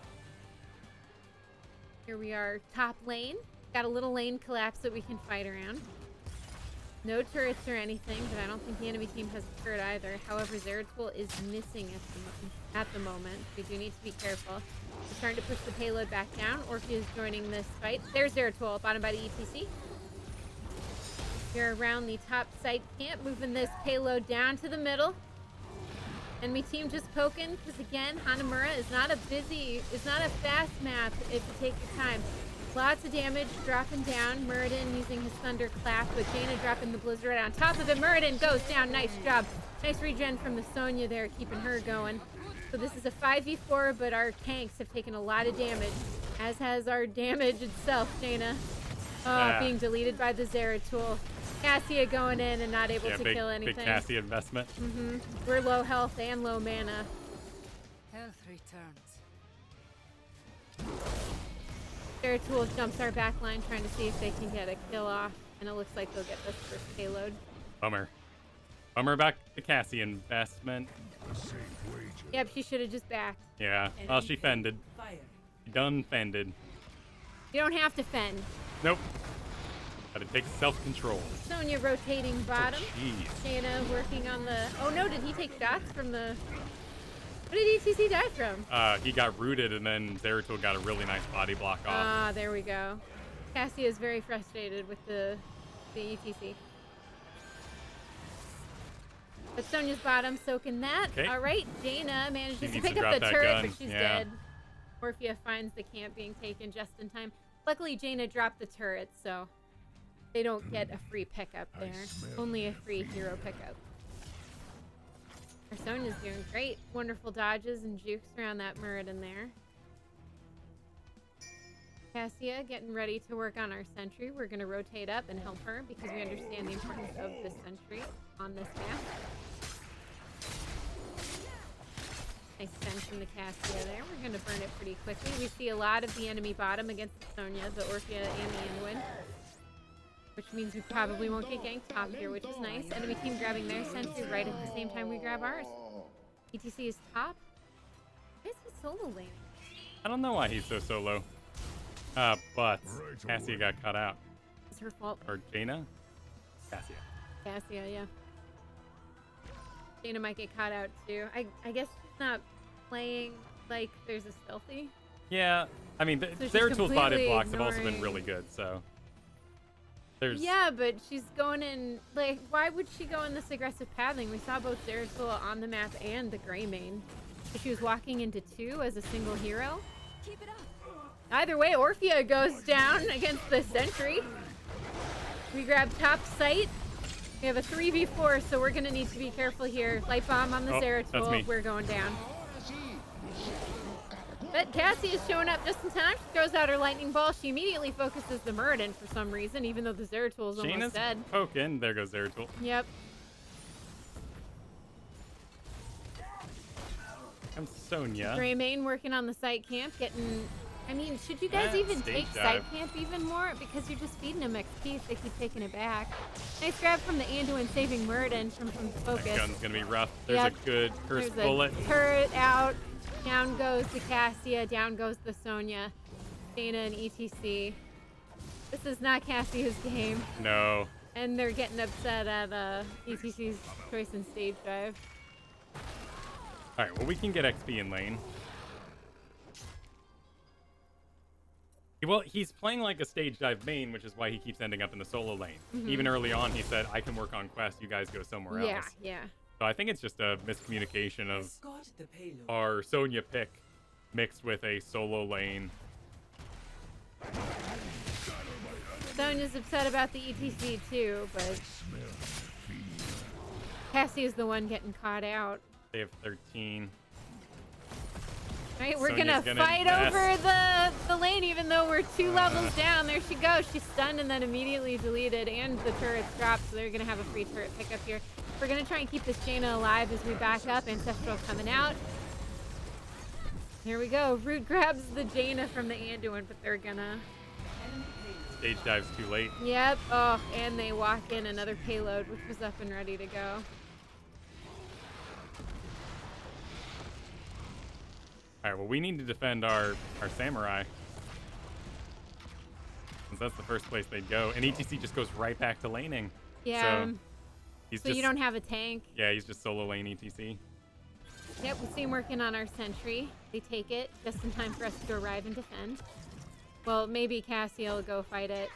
Here we are, top lane. Got a little lane collapse that we can fight around. No turrets or anything, but I don't think the enemy team has a turret either. However, Zeratul is missing at the moment. We do need to be careful. We're starting to push the payload back down. Orphea is joining this fight. There's Zeratul, bottom by the ETC. We're around the top site camp, moving this payload down to the middle. Enemy team just poking, because again, Hanamura is not a fast map if you take your time. Lots of damage dropping down. Muradin using his thunderclap, but Jaina dropping the blizzard on top of it. Muradin goes down. Nice job. Nice regen from the Sonya there, keeping her going. So this is a 5v4, but our tanks have taken a lot of damage, as has our damage itself, Jaina. Being deleted by the Zeratul. Cassia going in and not able to kill anything. Big Cassie investment. We're low health and low mana. Health returns. Zeratul jumps our back line trying to see if they can get a kill off, and it looks like they'll get this first payload. Bummer. Bummer about the Cassie investment. A safe wager. Yep, she should have just backed. Yeah. Well, she fended. Fire. She done fended. You don't have to fend. Nope. Gotta take self-control. Sonya rotating bottom. Jeez. Jaina working on the... Oh no, did he take shots from the... What did ETC die from? He got rooted, and then Zeratul got a really nice body block off. Ah, there we go. Cassie is very frustrated with the ETC. But Sonya's bottom soaking that. Okay. All right, Jaina manages to needs pick to up drop the that turret, gun. but she's Yeah. dead. Orphea finds the camp being taken just in time. Luckily, Jaina dropped the turret, so they don't get a free pickup there. Only a free hero pickup. Our Sonya's doing great. Wonderful dodges and jukes around that Muradin there. Cassia getting ready to work on our sentry. We're going to rotate up and help her because we understand the importance of the sentry on this map. Nice send from the Cassia there. We're going to burn it pretty quickly. We see a lot of the enemy bottom against the Sonya, the Orphea, and the Anduin. Which means we probably won't get ganked top here, which is nice. Enemy team grabbing their sentry right at the same time we grab ours. ETC is top. Why is he solo lane? I don't know why he's so solo. But Cassia got cut out. It's her fault. Or Jaina? Cassia. Cassia, yeah. Jaina might get caught out too. I guess she's not playing like there's a stealthy. Yeah, I mean, So she's Zeratul's body completely blocks have also been ignoring- really good, so. There's... Yeah, but she's going in, like, why would she go in this aggressive pathing? We saw both Zeratul on the map and the Greymane. So she was walking into two as a single hero. Keep it up. Either way, Orphea goes down against the sentry. We grab top site. We have a 3v4, so we're going to need to be careful here. Light bomb on the Oh, that's me. Zeratul. We're going down. But Cassie is showing up just in time. She throws out her lightning ball. She immediately focuses the Muradin for some reason, even though the Zeratul is almost Jaina's dead. poking. There goes Zeratul. Yep. I'm Sonya. Greymane working on the site camp, getting... I mean, should you guys Yeah, even stage take dive. site camp even more? Because you're just feeding them XP if they keep taking it back. Nice grab from the Anduin saving Muradin from the That focus. gun's gonna be rough. There's Yep. a good cursed There's bullet. a turret out. Down goes the Cassia. Down goes the Sonya. Jaina and ETC. This is not Cassia's game. No. And they're getting upset at ETC's choice in stage dive. Alright, well, we can get XP in lane. Well, he's playing like a stage dive main, which is why he keeps ending up in the solo lane. Even early on, he said, I can work on quest, you guys go somewhere Yeah, else. yeah. So I think it's just a miscommunication of Escort the payload. our Sonya pick mixed with a solo lane. Sonya's upset about the ETC too, but Cassie is the one getting caught out. They have 13. Right, we're Sonya's gonna gonna fight invest. over the lane even though we're 2 levels down. There she goes. She's stunned and then immediately deleted, and the turret's dropped, so they're gonna have a free turret pickup here. We're gonna try and keep this Jaina alive as we back up. Ancestral coming out. Here we go. Root grabs the Jaina from the Anduin, but they're gonna... Stage dive's too late. Yep. Oh, and they walk in another payload, which was up and ready to go. Alright, well, we need to defend our samurai. Since that's the first place they'd go. And ETC just goes right back to laning. Yeah. So, he's So just, you don't have a tank. Yeah, he's just solo lane ETC. Yep, we see him working on our sentry. They take it just in time for us to arrive and defend. Well, maybe Cassie will go fight it.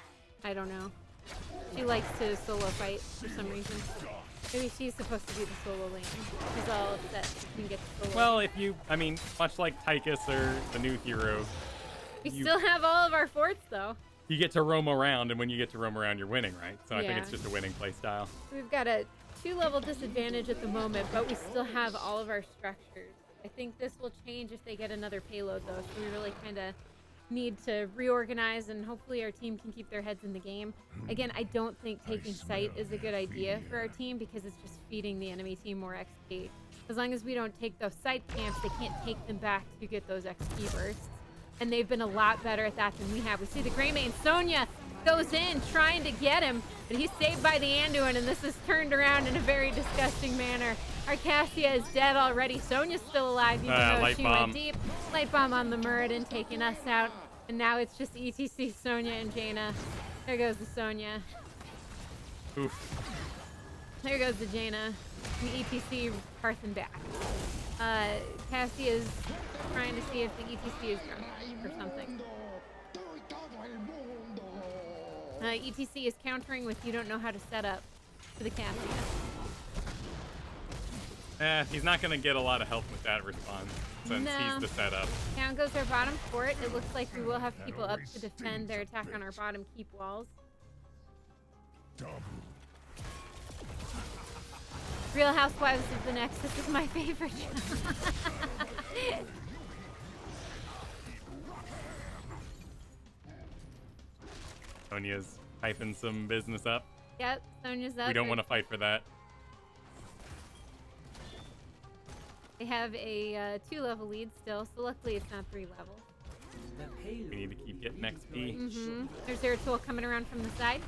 I don't know. She likes to solo fight for some reason. Maybe she's supposed to be the solo lane. She's all upset she can get the solo. Well, if you, I mean, much like Tychus or the new hero, we you- still have all of our forts though. you get to roam around, and when you get to roam around, you're winning, right? So I think Yeah. it's just a winning play style. We've got a 2-level disadvantage at the moment, but we still have all of our structures. I think this will change if they get another payload though, so we really kind of need to reorganize, and hopefully our team can keep their heads in the game. Again, I don't think taking site is a good idea for our team because it's just feeding the enemy team more XP. As long as we don't take those site camps, they can't take them back to get those XP bursts. And they've been a lot better at that than we have. We see the Greymane. Sonya goes in trying to get him, but he's saved by the Anduin, and this is turned around in a very disgusting manner. Our Cassia is dead already. Sonya's still alive, even though Light she bomb. went deep. Light bomb on the Muradin, taking us out. And now it's just ETC, Sonya, and Jaina. There goes the Sonya. Oof. There goes the Jaina. The ETC Parthen back. Cassie is trying to see if the ETC is drunk or something. ETC is countering with you don't know how to set up for the Cassia. He's not going to get a lot of help with that response since he's the setup. Down goes our bottom fort. It looks like we will have people up to defend their attack on our bottom keep walls. Real Housewives of the Nexus is my favorite show. Sonya's hyping some business up. Yep, Sonya's up. We don't want to fight for that. They have a 2-level lead still, so luckily it's not 3 levels. We need to keep getting XP. There's Zeratul coming around from the side.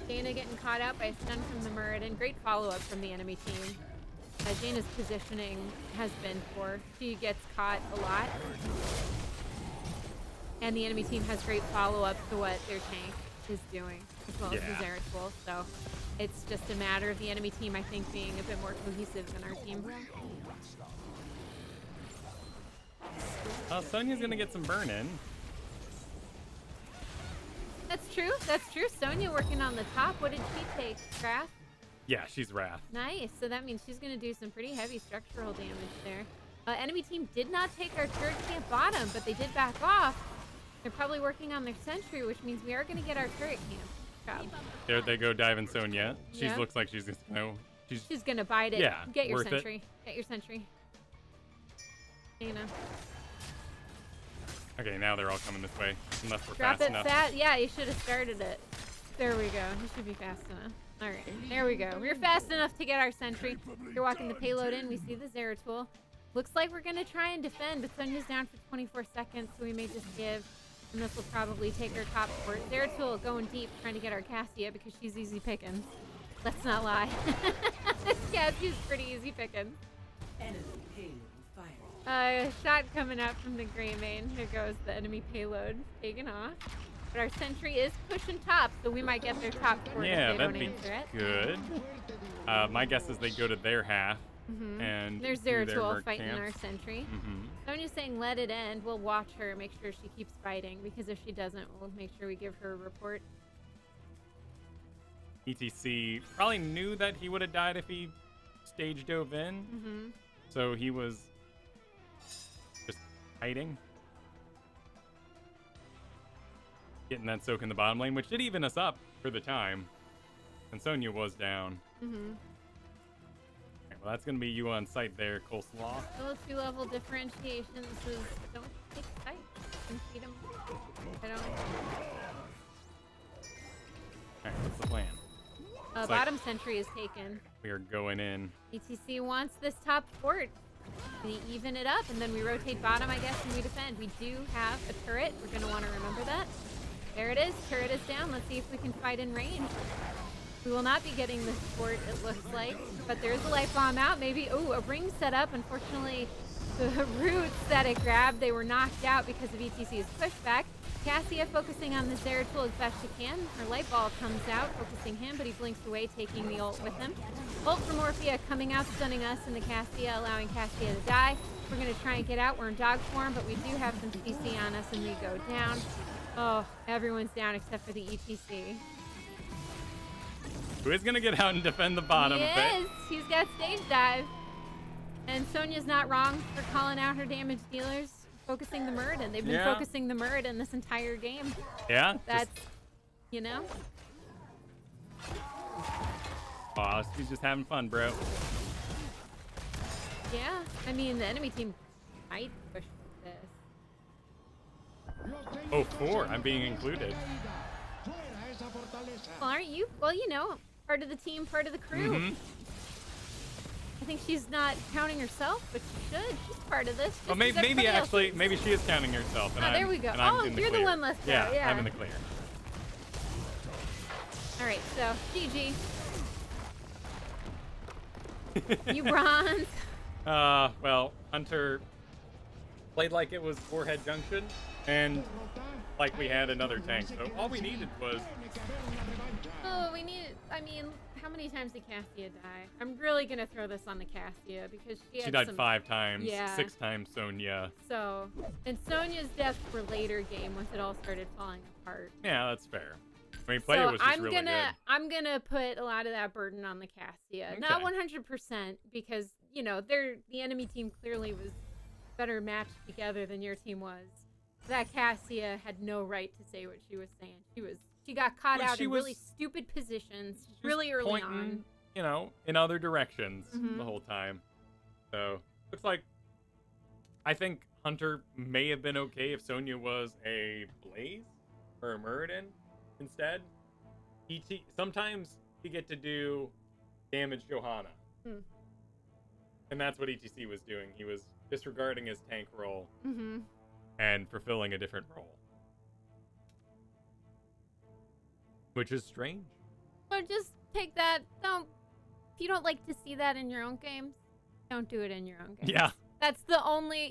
Jaina getting caught out by a stun from the Muradin. Great follow-up from the enemy team. Jaina's positioning has been poor. She gets caught a lot. And the enemy team has great follow-up to what their tank is doing, as well as the Zeratul. So it's just a matter of the enemy team, I think, being a bit more cohesive than our team. Sonya's going to get some burn in. That's true. That's true. Sonya working on the top. What did she take? Wrath? Yeah, she's Wrath. Nice. So that means she's going to do some pretty heavy structural damage there. Enemy team did not take our turret camp bottom, but they did back off. They're probably working on their sentry, which means we are going to get our turret camp. There they go diving Sonya. She looks like she's just she's going to bite it. Yeah, get your worth sentry. it. Get your sentry. You know. Okay, now they're all coming this way, unless we're Drop fast it enough. fast. Yeah, you should have started it. There we go. You should be fast enough. All right, there we go. We're fast enough to get our sentry. You're walking the payload in. We see the Zeratul. Looks like we're going to try and defend, but Sonya's down for 24 seconds, so we may just give. And this will probably take our top fort. Zeratul going deep, trying to get our Cassia because she's easy pickings. Let's not lie. Cassia's pretty easy pickings. Shot coming out from the gray main. Here goes the enemy payload taken off. But our sentry is pushing top, so we might get their top fort if they don't answer it. Good. My guess is they go to their half. And there's do their Zeratul merc fighting camps. our sentry. Sonya's saying let it end. We'll watch her, make sure she keeps fighting, because if she doesn't, we'll make sure we give her a report. ETC probably knew that he would have died if he stage dove in. So he was just hiding. Getting that soak in the bottom lane, which did even us up for the time. And Sonya was down. Well, that's going to be you on site there, Coleslaw. Still 2-level differentiation. This is don't take sight. You can feed them. I don't. Alright, what's the plan? Bottom sentry is taken. We are going in. ETC wants this top fort. We even it up, and then we rotate bottom, I guess, and we defend. We do have a turret. We're going to want to remember that. There it is. Turret is down. Let's see if we can fight in range. We will not be getting this fort, it looks like. But there's a light bomb out. Maybe, oh, a ring set up. Unfortunately, the roots that it grabbed, they were knocked out because of ETC's pushback. Cassia focusing on the Zeratul as best she can. Her light ball comes out, focusing him, but he blinks away, taking the ult with him. Ult from Morphia coming out, stunning us in the Cassia, allowing Cassia to die. We're going to try and get out. We're in dog form, but we do have some CC on us, and we go down. Oh, everyone's down except for the ETC. Who is going to get out and defend the bottom He a bit? is. He's got stage dive. And Sonya's not wrong for calling out her damage dealers, focusing the Muradin. They've been focusing the Muradin this entire game. Yeah? That's, you know? Aw, he's just having fun, bro. Yeah. I mean, the enemy team might push this. Oh, 4. I'm being included. Well, aren't you? Well, you know, part of the team, part of the crew. I think she's not counting herself, but she should. She's part of this. Well, maybe actually, maybe she is counting herself. And there we go. And I'm in the you're clear. the one left out. Yeah. I'm in the clear. All right, so GG. You bronze. Well, Hunter Played like it was Warhead Junction, and like we had another tank. So all we needed was... Oh, we need. I mean, how many times did Cassia die? I'm really gonna throw this on the Cassia because she She died some... 5 times, Yeah. 6 times Sonya. So, and Sonya's deaths were later game once it all started falling apart. Yeah, that's fair. I mean, Playa So was just really good. I'm gonna put a lot of that burden on the Cassia. Okay. Not 100% because, you know, the enemy team clearly was better matched together than your team was. That Cassia had no right to say what she was saying. She got caught Well, out she in was- really stupid positions She was really early pointing, on. you know, in other directions Mhm. the whole time. So, looks like I think Hunter may have been okay if Sonya was a Blaze or a Muradin instead. Sometimes you get to do damage Johanna. Hmm. And that's what ETC was doing. He was disregarding his tank role Mm-hmm. and fulfilling a different role. Which is strange. Or just take that. If you don't like to see that in your own games, don't do it in your own games. Yeah. That's the only,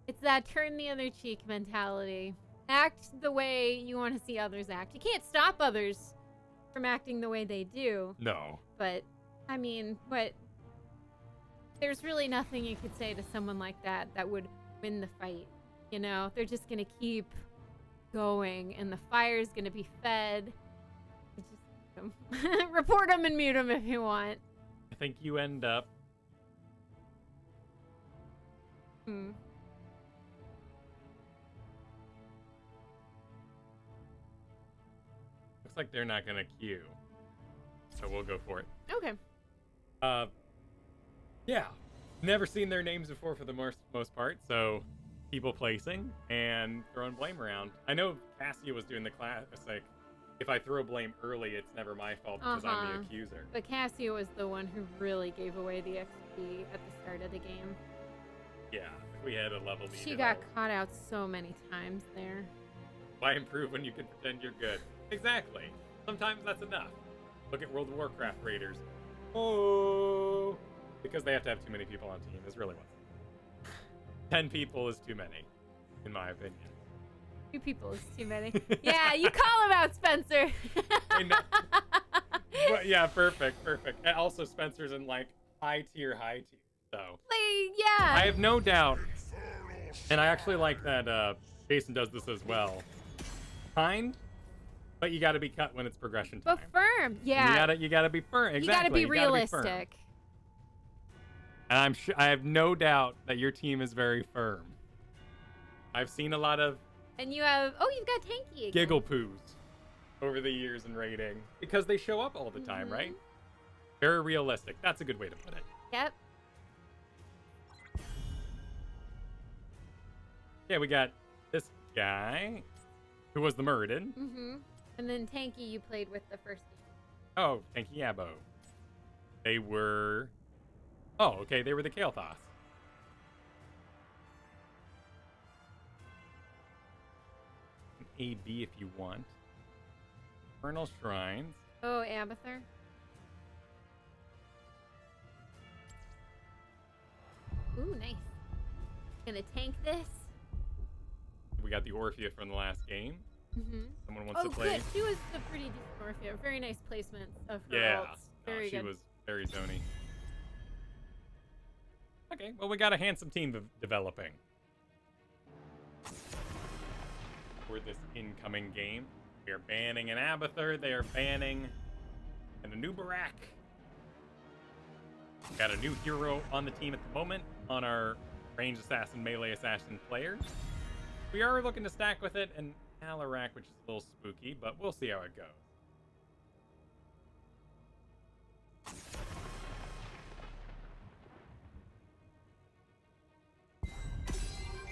it's that turn the other cheek mentality. Act the way you want to see others act. You can't stop others from acting the way they do, No. but I mean, there's really nothing you could say to someone like that would win the fight. You know, they're just gonna keep going, and the fire's gonna be fed. Just report them and mute them if you want. I think you end up Looks like they're not gonna queue, so we'll go for it. Okay. Yeah, never seen their names before for the most part, so people placing and throwing blame around. I know Cassia was doing the classic, if I throw blame early, it's never my fault because I'm the accuser. But Cassia was the one who really gave away the XP at the start of the game. Yeah, if we had a level lead. She got caught out so many times there. Why improve when you can pretend you're good? Exactly. Sometimes that's enough. Look at World of Warcraft raiders. Oh, because they have to have too many people on team is really what. 10 people is too many, in my opinion. 2 people is too many. Yeah, you call him out, Spencer. I know. But yeah, perfect. And also, Spencer's in like high tier. So Yeah. I have no doubt, and I actually like that Jason does this as well. Kind, but you got to be cut when it's progression time. But firm. Yeah. You gotta be firm. Exactly. You gotta be You gotta be firm. realistic. And I have no doubt that your team is very firm. I've seen a lot of And you have you've got Tanky again. giggle poos over the years in raiding because they show up all the time, right? Very realistic. That's a good way to put it. Yep. Yeah, we got this guy who was the Muradin. And then Tanky you played with the first game. Oh, Tanky Yabo. They were... Oh, okay, they were the kael'thas. AB if you want. Infernal Shrines. Oh, Abathur. Ooh, nice. Gonna tank this. We got the Orphea from the last game. Someone wants Oh, to play. good. She was a pretty decent Orphea. Very nice placement of her Yeah, ults. Very she good. was very zony. Okay, well, we got a handsome team developing for this incoming game. We are banning an Abathur. They are banning an Anubarak. Got a new hero on the team at the moment on our ranged assassin, melee assassin players. We are looking to stack with it an Alarak, which is a little spooky, but we'll see how it goes.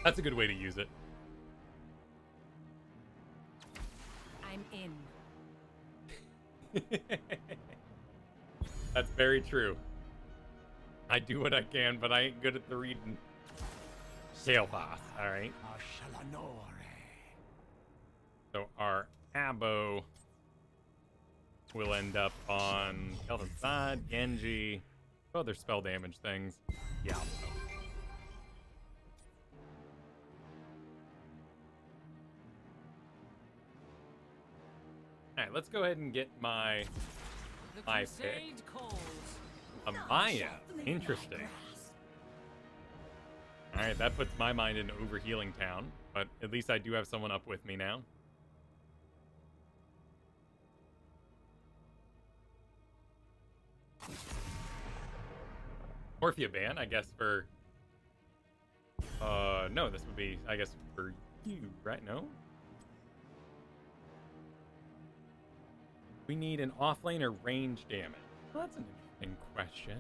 That's a good way to use it. I'm in. That's very true. I do what I can, but I ain't good at the reading. kael'thas, alright. So our Abo will end up on Kelvin's side, Genji, other spell damage things. Yabo. right, let's go ahead and get my The pick. crusade calls. A Maya. Interesting. All right, that puts my mind in overhealing town, but at least I do have someone up with me now. Orphea ban, I guess, for... no, this would be, I guess, for you, right? No? We need an offlane or range damage. Well, that's an interesting question.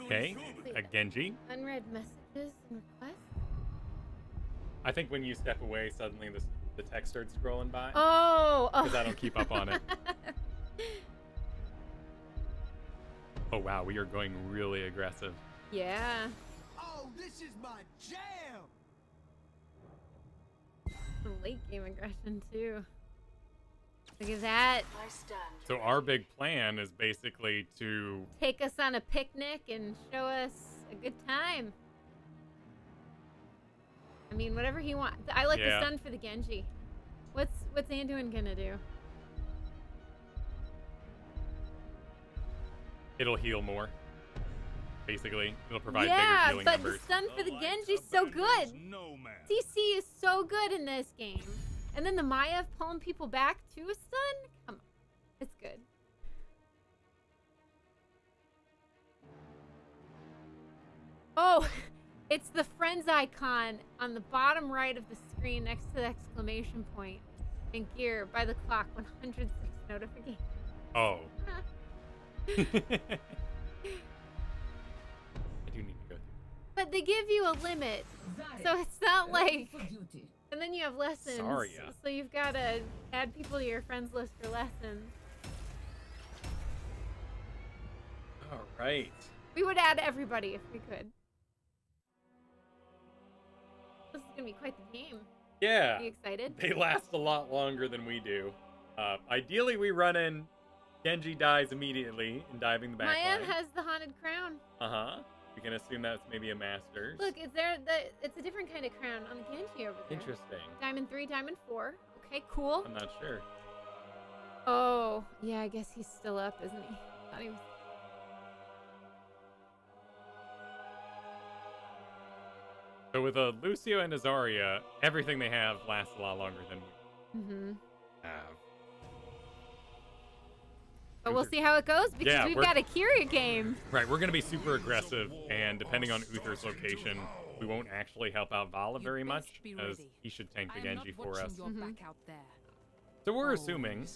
Okay, a Genji. Unread messages and requests. I think when you step away, suddenly the text starts scrolling by. Oh, Because I don't keep up on it. Oh, wow, we are going really aggressive. Yeah. Oh, this is my jam! Some late game aggression, too. Look at that. So our big plan is basically to... Take us on a picnic and show us a good time. I mean, whatever he wants. I like Yeah. the stun for the Genji. What's Anduin gonna do? It'll heal more. Basically, it'll provide yeah, bigger healing but numbers. the stun for the Genji's so good. No man. CC is so good in this game. And then the Maya pulling people back to a stun? Come on. It's good. Oh, it's the friends icon on the bottom right of the screen next to the exclamation point and gear by the clock 106 notification. Oh. I do need to go through. But they give you a limit. So it's not like... And then you have lessons. Zarya. So you've got to add people to your friends list for lessons. All right. We would add everybody if we could. This is going to be quite the game. Yeah. Are you excited? They last a lot longer than we do. Ideally, we run in, Genji dies immediately in diving the back Maya line. has the haunted crown. Uh-huh. We can assume that's maybe a master's. Look, it's a different kind of crown on the Genji over there. Interesting. Diamond 3, Diamond 4. Okay, cool. I'm not sure. Oh, yeah, I guess he's still up, isn't he? Thought he was... So with a Lucio and a Zarya, everything they have lasts a lot longer than we have. But we'll see how it goes because Yeah, we've we're- got a Kyria game. Right, we're going to be super aggressive, and depending on Uther's location, we won't actually help out Vala You very best much, be as ready. he should tank I the am not Genji for watching us. your back out there. So we're assuming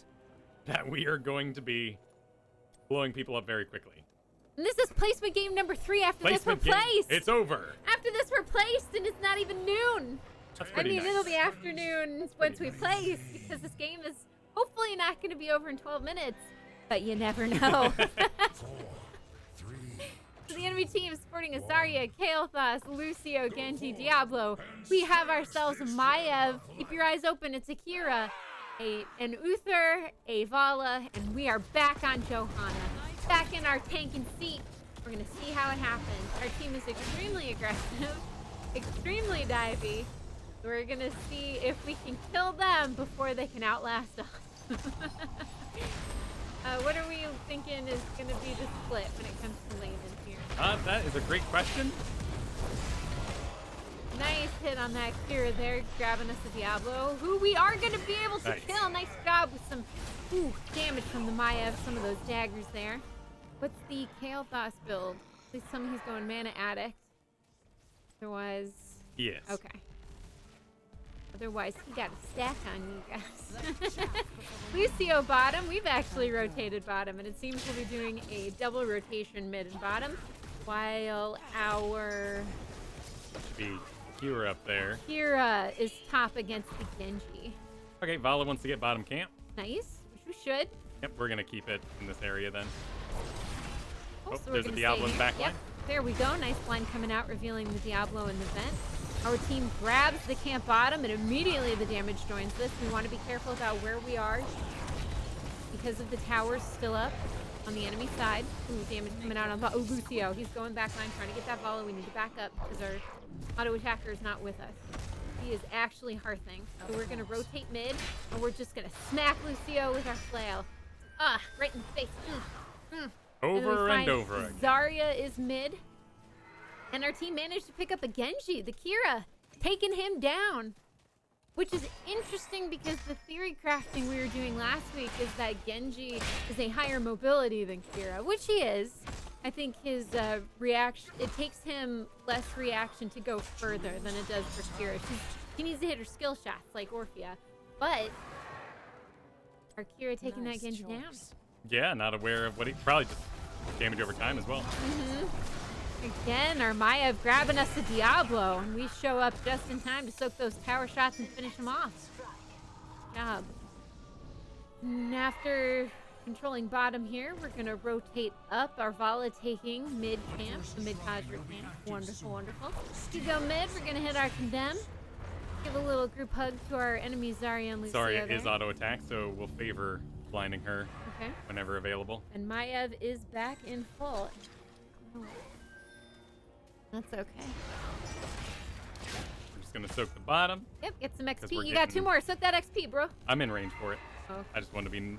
that we are going to be blowing people up very quickly. And this is placement game number 3 after Placement this we're game, placed. it's over. After this we're placed and it's not even noon. That's I pretty mean, nice. it'll be afternoon once we place because this game is hopefully not going to be over in 12 minutes. But you never know. 4, 3, So the enemy team sporting a Zarya, kael'thas, Lucio, Genji, Diablo. We have ourselves a Maiev. Keep your eyes open. It's Akira, an Uther, a Vala, and we are back on Johanna. Back in our tanking seat. We're going to see how it happens. Our team is extremely aggressive, extremely divey. We're going to see if we can kill them before they can outlast us. What are we thinking is going to be the split when it comes to lane in here? That is a great question. Nice hit on that Kira there, grabbing us a Diablo, who we are going to be able to Nice. kill. Nice job with some damage from the Maya, some of those daggers there. What's the kael'thas build? Please tell me he's going Mana Addict. Otherwise... Yes. Okay. Otherwise, he got a stack on you guys. Lucio bottom. We've actually rotated bottom, and it seems we'll be doing a double rotation mid and bottom, while our Be Kira up there. Kira is top against the Genji. Okay, Vala wants to get bottom camp. Nice, which we should. Yep, we're going to keep it in this area then. So we're there's a gonna Diablo stay in the back here. line. Yep, there we go. Nice blind coming out, revealing the Diablo in the vent. Our team grabs the camp bottom, and immediately the damage joins this. We want to be careful about where we are because of the towers still up on the enemy side. Ooh, damage coming out on the Lucio. He's going back line, trying to get that volley. We need to back up because our auto attacker is not with us. He is actually hearthing. So we're going to rotate mid, and we're just going to smack Lucio with our flail. Ah, right in the face. Over and over again. Zarya is mid. And our team managed to pick up a Genji, the Kira, taking him down. Which is interesting because the theory crafting we were doing last week is that Genji is a higher mobility than Kira, which he is. I think his reaction, it takes him less reaction to go further than it does for Kira. He needs to hit her skill shots like Orphea. But our Kira taking that Genji down. Yeah, not aware of what he probably just damage over time as well. Again, our Maiev grabbing us a Diablo, and we show up just in time to soak those tower shots and finish them off. Good job. And after controlling bottom here, we're going to rotate up. Our Vala taking mid camp, the mid Kadra camp. Wonderful, wonderful. To go mid, we're going to hit our condemn. Give a little group hug to our enemy Zarya and Lucio. Zarya is auto attack, so we'll favor blinding her whenever available. And Maiev is back in full. That's okay. I'm just gonna soak the bottom. Yep, get some XP. You got 2 more. Soak that XP, bro. I'm in range for it. Oh. I just wanted to be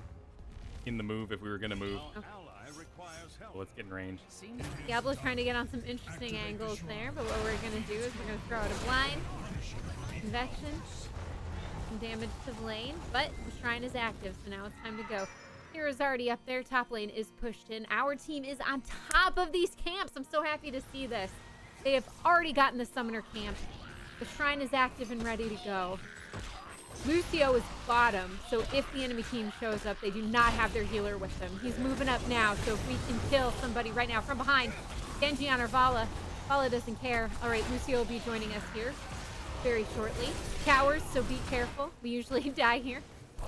in the move if we were gonna move. Okay. So let's get in range. Diablo's trying to get on some interesting angles there, but what we're gonna do is we're gonna throw out a blind, convection, some damage to the lane, but the shrine is active, so now it's time to go. Kira's already up there. Top lane is pushed in. Our team is on top of these camps. I'm so happy to see this. They have already gotten the summoner camp. The shrine is active and ready to go. Lucio is bottom, so if the enemy team shows up, they do not have their healer with them. He's moving up now, so if we can kill somebody right now from behind. Genji on our Vala. Vala doesn't care. All right, Lucio will be joining us here very shortly. Towers, so be careful. We usually die here.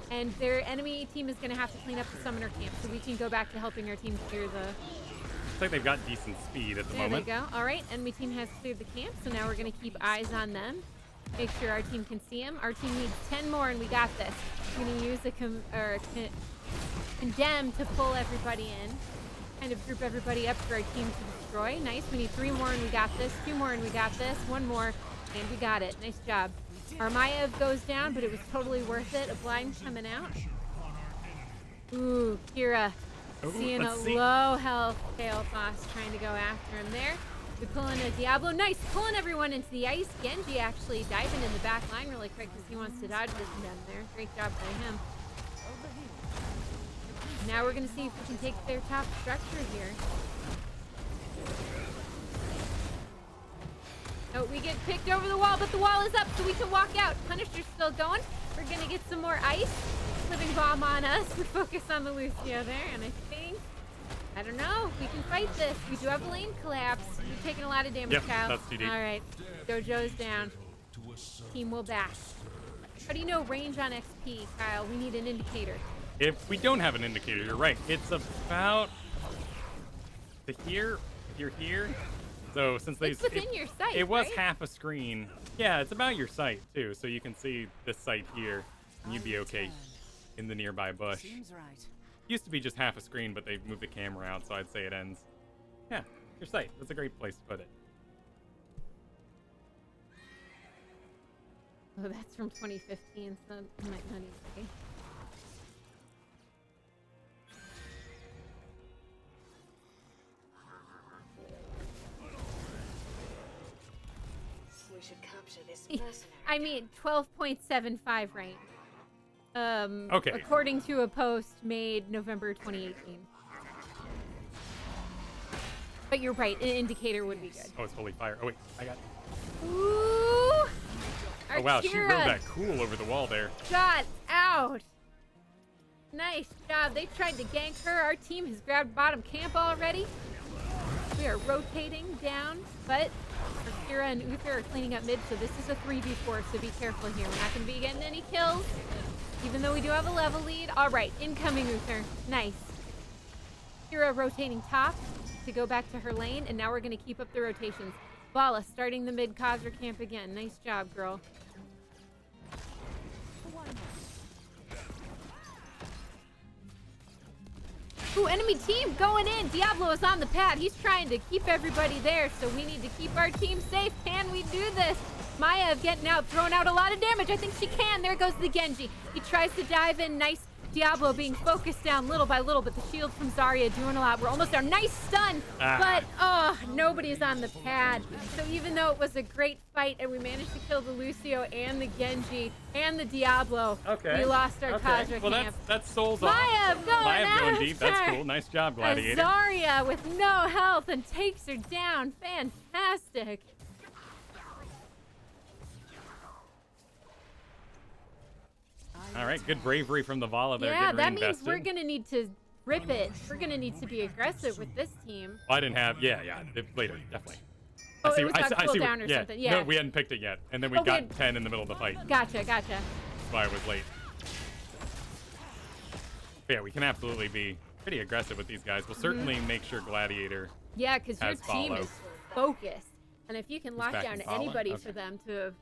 And their enemy team is going to have to clean up the summoner camp, so we can go back to helping our team clear the... Looks like they've got decent speed at the moment. There they go. All right, enemy team has cleared the camp, so now we're going to keep eyes on them. Make sure our team can see them. Our team needs 10 more, and we got this. We're going to use a condemn to pull everybody in. Kind of group everybody up for our team to destroy. Nice. We need 3 more, and we got this. 2 more, and we got this. 1 more, and we got it. Nice job. Our Maiev goes down, but it was totally worth it. A blind coming out. Ooh, Kira. Seeing a low health kael'thas trying to go after him there. We pull in a Diablo. Nice. Pulling everyone into the ice. Genji actually diving in the back line really quick because he wants to dodge this condemn there. Great job by him. Now we're going to see if we can take their top structure here. Oh, we get picked over the wall, but the wall is up, so we can walk out. Punisher's still going. We're going to get some more ice. Living bomb on us. We focus on the Lucio there, and I don't know. We can fight this. We do have a lane collapse. We've taken a lot of damage, Yep, Kyle. that's too deep. All right. Dojo's down. Team will back. How do you know range on XP, Kyle? We need an indicator. If we don't have an indicator, you're right. It's about to here. If you're here. So since It's within your sight, it was right? half a screen. Yeah, it's about your sight too. So you can see this sight here, and you'd be okay in the nearby bush. Seems right. Used to be just half a screen, but they've moved the camera out, so I'd say it ends. Yeah, your sight. That's a great place to put it. Oh, that's from 2015, so it might not even be. We should capture this mercenary. I mean, 12.75 rank. Okay. According to a post made November 2018. But you're right, an indicator would be good. Oh, it's holy fire. Oh wait, I got it. Ooh! Oh wow, she rode Akira that cool over the wall there. got out. Nice job. They tried to gank her. Our team has grabbed bottom camp already. We are rotating down, but Akira and Uther are cleaning up mid, so this is a 3v4, so be careful here. We're not going to be getting any kills, even though we do have a level lead. All right, incoming Uther. Nice. Akira rotating top to go back to her lane, and now we're going to keep up the rotations. Vala starting the mid Khazra camp again. Nice job, girl. Ooh, enemy team going in. Diablo is on the pad. He's trying to keep everybody there, so we need to keep our team safe. Can we do this? Maya getting out, throwing out a lot of damage. I think she can. There goes the Genji. He tries to dive in. Nice. Diablo being focused down little by little, but the shield from Zarya doing a lot. We're almost there. Nice stun, but nobody's on the pad. So even though it was a great fight and we managed to kill the Lucio and the Genji and the Diablo, we lost our Khazra well, camp. that's souls off. Maya going deep. That's cool. Nice job, Gladiator. Zarya with no health and takes her down. Fantastic. All right, good bravery from the Vala there. Yeah, that means invested. we're going to need to rip it. We're going to need to be aggressive with this team. I didn't have, later, definitely. Oh, it was on cooldown or something, yeah. No, we hadn't picked it yet, and then we got 10 in the middle of the fight. Gotcha. That's why it was late. But yeah, we can absolutely be pretty aggressive with these guys. We'll certainly make sure Gladiator Yeah, because your team follow. is focused. And if you can lock back down in follow? anybody Okay. for them to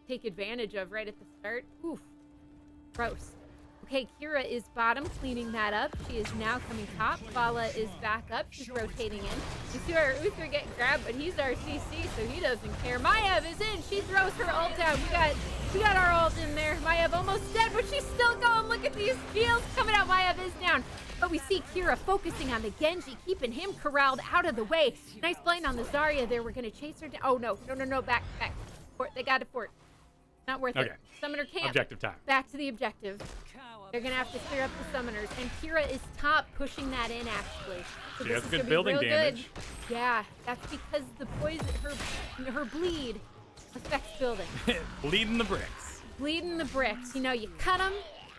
take advantage of right at the start, oof. Gross. Okay, Kira is bottom, cleaning that up. She is now coming top. Vala is back up. She's rotating in. You see our Uther get grabbed, but he's our CC, so he doesn't care. Maiev is in. She throws her ult down. We got our ult in there. Maiev almost dead, but she's still going. Look at these shields coming out. Maiev is down. But we see Kira focusing on the Genji, keeping him corralled out of the way. Nice blind on the Zarya there. We're going to chase her down. Oh, no. Back. Fort. They got a fort. Not worth it. Summoner camp. Objective time. Back to the objective. They're going to have to clear up the summoners. And Kira is top pushing that in, actually. So She this has is good gonna be building real damage. Good. Yeah, that's because the poison, her bleed affects building. Bleeding the bricks. Bleeding the bricks. You know, you cut them,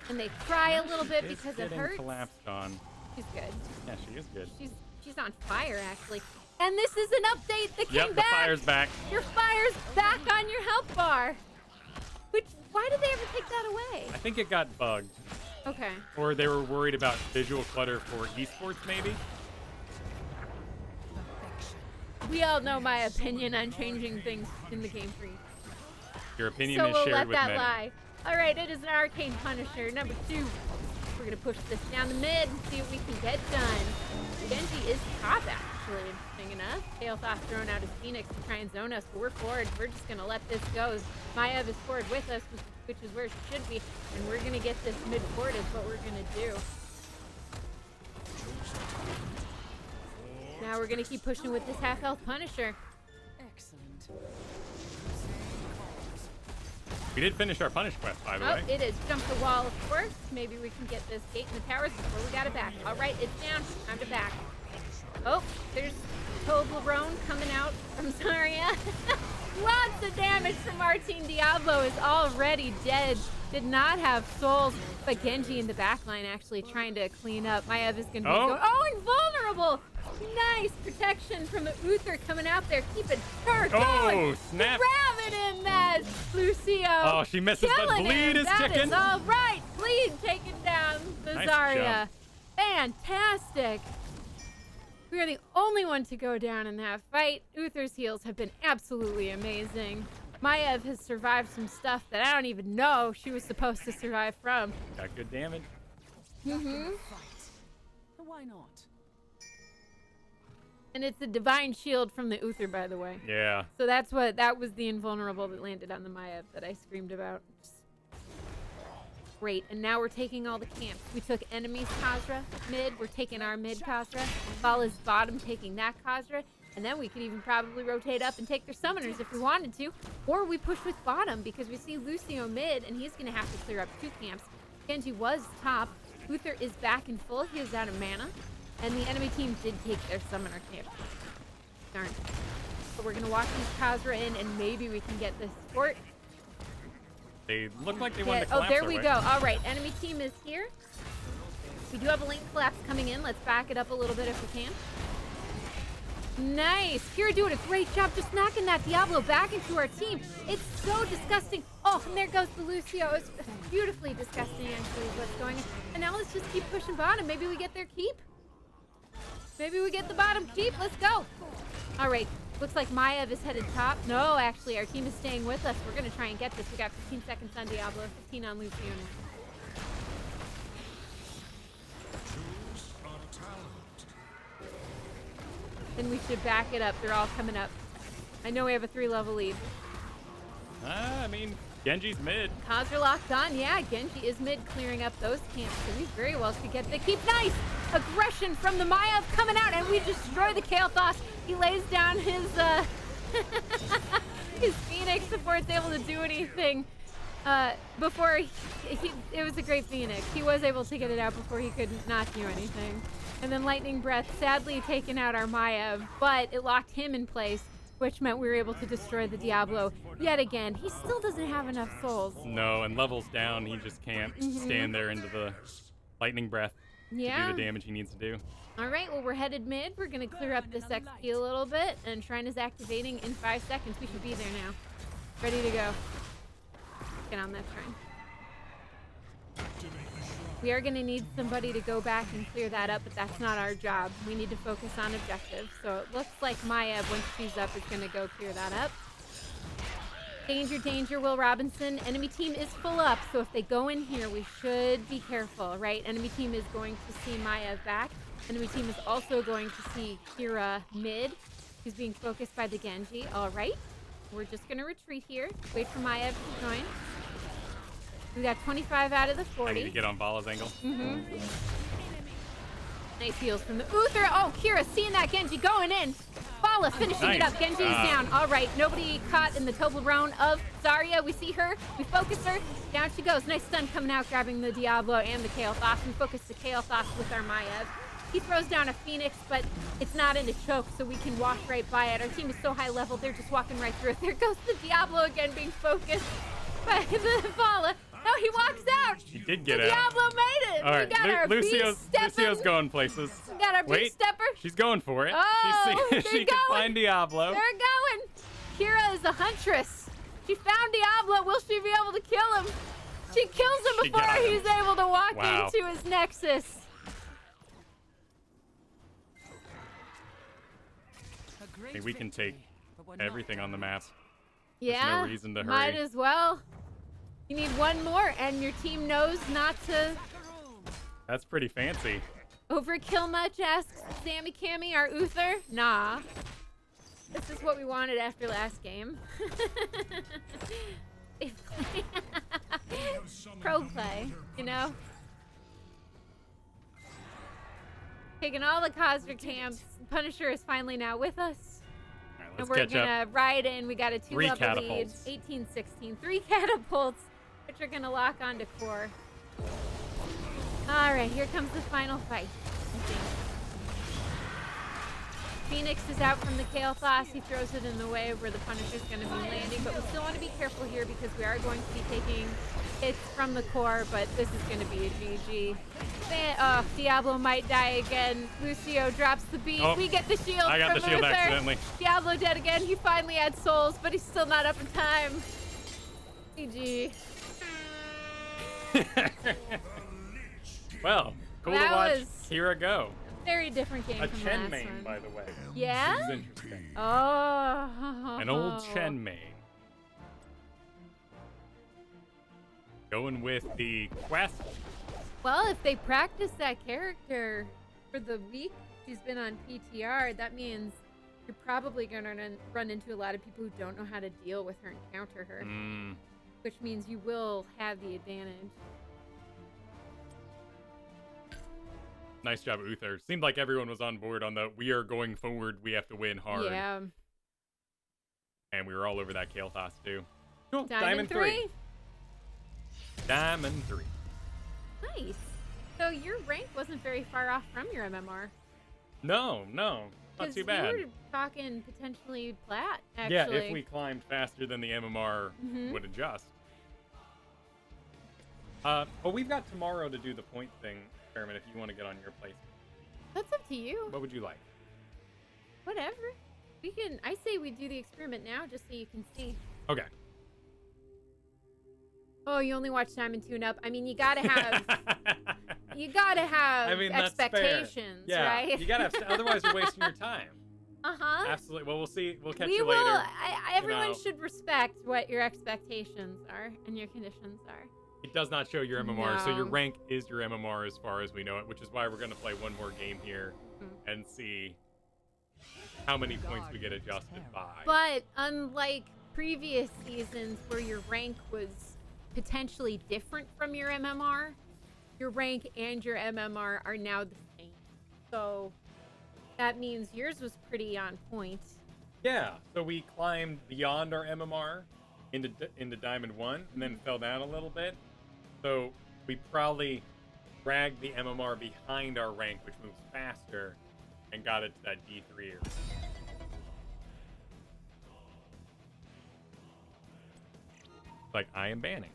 and they cry a little bit because it hurts. Collapsed on. She's good. Yeah, she is good. She's on fire, actually. And this is an update that came Yep, the back. fire's back. Your fire's back on your health bar. Why did they ever take that away? I think it got bugged. Okay. Or they were worried about visual clutter for esports, maybe? We all know my opinion on changing things in the game free. Your opinion So is we'll shared let with that many. lie. All right, it is an Arcane Punisher, number 2. We're going to push this down the mid and see what we can get done. Genji is top, actually, interesting enough. kael'thas throwing out his Phoenix to try and zone us, but we're forward. We're just going to let this go. Maiev is forward with us, which is where she should be, and we're going to get this mid forward is what we're going to do. Now we're going to keep pushing with this half-health Punisher. Excellent. We did finish our punish quest, by the way. It is. Jump the wall, of course. Maybe we can get this gate in the towers before we got it back. All right, it's down. Time to back. Oh, there's Toblerone coming out from Zarya. Lots of damage from Martin. Diablo is already dead. Did not have souls. But Genji in the backline actually trying to clean up. Maiev is going to be going. Oh, invulnerable. Nice protection from the Uther coming out there, keeping her going. Snap. Rabbit in that, Lucio. Oh, she misses, but Killing bleed him. is That ticking. is all right. Bleed taking down the Nice Zarya. jump. Fantastic. We are the only one to go down in that fight. Uther's heals have been absolutely amazing. Maiev has survived some stuff that I don't even know she was supposed to survive from. Got good damage. Mm-hmm. Why not? And it's a divine shield from the Uther, by the way. Yeah. So that was the invulnerable that landed on the Maiev that I screamed about. Great, and now we're taking all the camps. We took enemies Khazra mid, we're taking our mid Khazra. Vala's bottom taking that Khazra, and then we could even probably rotate up and take their summoners if we wanted to. Or we push with bottom because we see Lucio mid, and he's gonna have to clear up 2 camps. Genji was top. Uther is back in full, he is out of mana. And the enemy team did take their summoner camp. Darn. But we're gonna walk these Khazra in, and maybe we can get this fort. They look like they wanted to collapse. Oh, there our we way. go. All right, enemy team is here. We do have a link collapse coming in. Let's back it up a little bit if we can. Nice. Kira doing a great job just knocking that Diablo back into our team. It's so disgusting. Oh, and there goes the Lucio. It's beautifully disgusting, actually, what's going on. And now let's just keep pushing bottom. Maybe we get their keep. Maybe we get the bottom keep. Let's go. All right. Looks like Maiev is headed top. No, actually, our team is staying with us. We're going to try and get this. We got 15 seconds on Diablo, 15 on Lucian. Choose a talent. Then we should back it up. They're all coming up. I know we have a 3-level lead. I mean, Genji's mid. Kaz are locked on. Yeah, Genji is mid, clearing up those camps. So we very well should get the keep. Nice aggression from the Maiev coming out, and we destroy the kael'thas. He lays down his his Phoenix before it's able to do anything. Before it was a great Phoenix. He was able to get it out before he could not do anything. And then Lightning Breath sadly taking out our Maiev, but it locked him in place, which meant we were able to destroy the Diablo yet again. He still doesn't have enough souls. No, and levels down, he just can't stand there into the lightning breath to do the damage he needs to do. All right, well, we're headed mid. We're going to clear up this XP a little bit, and Shrine is activating in 5 seconds. We should be there now. Ready to go. Get on that Shrine. We are going to need somebody to go back and clear that up, but that's not our job. We need to focus on objectives. So it looks like Maiev, once she's up, is going to go clear that up. Danger, danger, Will Robinson. Enemy team is full up, so if they go in here, we should be careful, right? Enemy team is going to see Maiev back. Enemy team is also going to see Kira mid, who's being focused by the Genji. All right, we're just going to retreat here. Wait for Maiev to join. We got 25 out of the 40. I need to get on Vala's angle. Nice heals from the Uther. Oh, Kira seeing that Genji going in. Vala finishing it up. Genji is down. All right, nobody caught in the Toblerone of Zarya. We see her. We focus her. Down she goes. Nice stun coming out, grabbing the Diablo and the kael'thas. We focus the kael'thas with our Maiev. He throws down a Phoenix, but it's not in a choke, so we can walk right by it. Our team is so high level, they're just walking right through it. There goes the Diablo again, being focused by the Vala. No, he walks out. He did get the out. Diablo made it. All right, we got our Lucio's going places. We got our beast stepper. She's going for it. Oh, she can find Diablo. They're going. Kira is a huntress. She found Diablo. Will she be able to kill him? She kills him before he's able to walk into his nexus. I mean, we can take everything on the map. Yeah, There's no reason to hurry. Might as well. You need one more, and your team knows not to. That's pretty fancy. Overkill much? Asks Sammy Cammy, our Uther. Nah. This is what we wanted after last game. Pro play, you know? Taking all the Cosmic camps. Punisher is finally now with us. All right, And let's we're catch gonna up. ride in. We got a 2-level lead. catapults. 18-16. 3 catapults, which are gonna lock onto core. All right, here comes the final fight, I think. Phoenix is out from the kael'thas. He throws it in the way where the Punisher's going to be landing, but we still want to be careful here because we are going to be taking hits from the core, but this is going to be a GG. Oh, Diablo might die again. Lucio drops the beat. Oh, we get the shield I got from the shield Uther. accidentally. Diablo dead again. He finally had souls, but he's still not up in time. GG. Well, cool That to watch was- Kira go. Very different game A from Chen last main, one. by the way. Yeah? This is interesting. Oh. An old Chen main. Going with the quest. Well, if they practice that character for the week she's been on PTR, that means you're probably going to run into a lot of people who don't know how to deal with her and counter her, which means you will have the advantage. Nice job, Uther. Seemed like everyone was on board on the we are going forward, we have to win hard. Yeah. And we were all over that kael'thas too. Cool. Diamond 3. Diamond 3. Nice. So your rank wasn't very far off from your MMR. No, not 'Cause too bad. You were talking potentially plat, actually. Yeah, if we climbed faster than the MMR would adjust. But we've got tomorrow to do the point thing, Sherman, if you want to get on your place. That's up to you. What would you like? Whatever. We can. I say we do the experiment now, just so you can see. Okay. Oh, you only watch Diamond Tune Up. I mean, you gotta have. You gotta have I mean, that's fair. expectations, Yeah, right? you gotta have. Otherwise, you're wasting your time. Absolutely. Well, we'll see. We'll catch We you will. later. Everyone know. should respect what your expectations are and your conditions are. It does not show your MMR, so your No. rank is your MMR as far as we know it, which is why we're going to play one more game here and see how many points we get adjusted by. But unlike previous seasons where your rank was potentially different from your MMR, your rank and your MMR are now the same. So that means yours was pretty on point. Yeah, so we climbed beyond our MMR into Diamond 1 and then fell down a little bit. So we probably dragged the MMR behind our rank, which moves faster, and got it to that D3 area. Like, I am banning.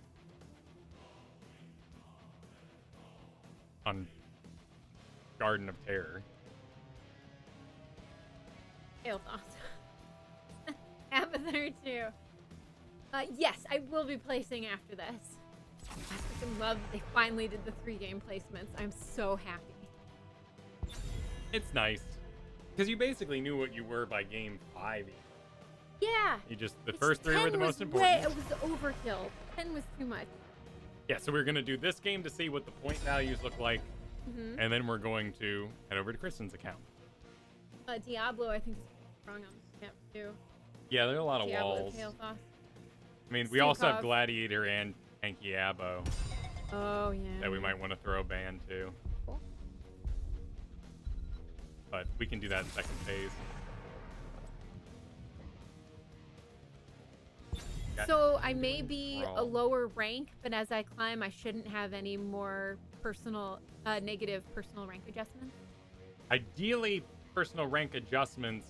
On Garden of Terror. kael'thas. Abathur too. Yes, I will be placing after this. I freaking love that they finally did the 3-game placements. I'm so happy. It's nice. Because you basically knew what you were by game 5. Yeah. You just, the It's- first 3 were 10 the was most important. It was overkill. 10 was too much. Yeah, so we're going to do this game to see what the point values look like. And then we're going to head over to Kristen's account. Diablo, I think, is strong on the map too. Yeah, there are a lot of Diablo, walls. kael'thas. I mean, we also have Stukov. Gladiator and Tanky Abo Oh, yeah. that we might want to throw a ban to. Cool. But we can do that in second phase. Got So I may be a Brawl. lower rank, but as I climb, I shouldn't have any more negative personal rank adjustments. Ideally, personal rank adjustments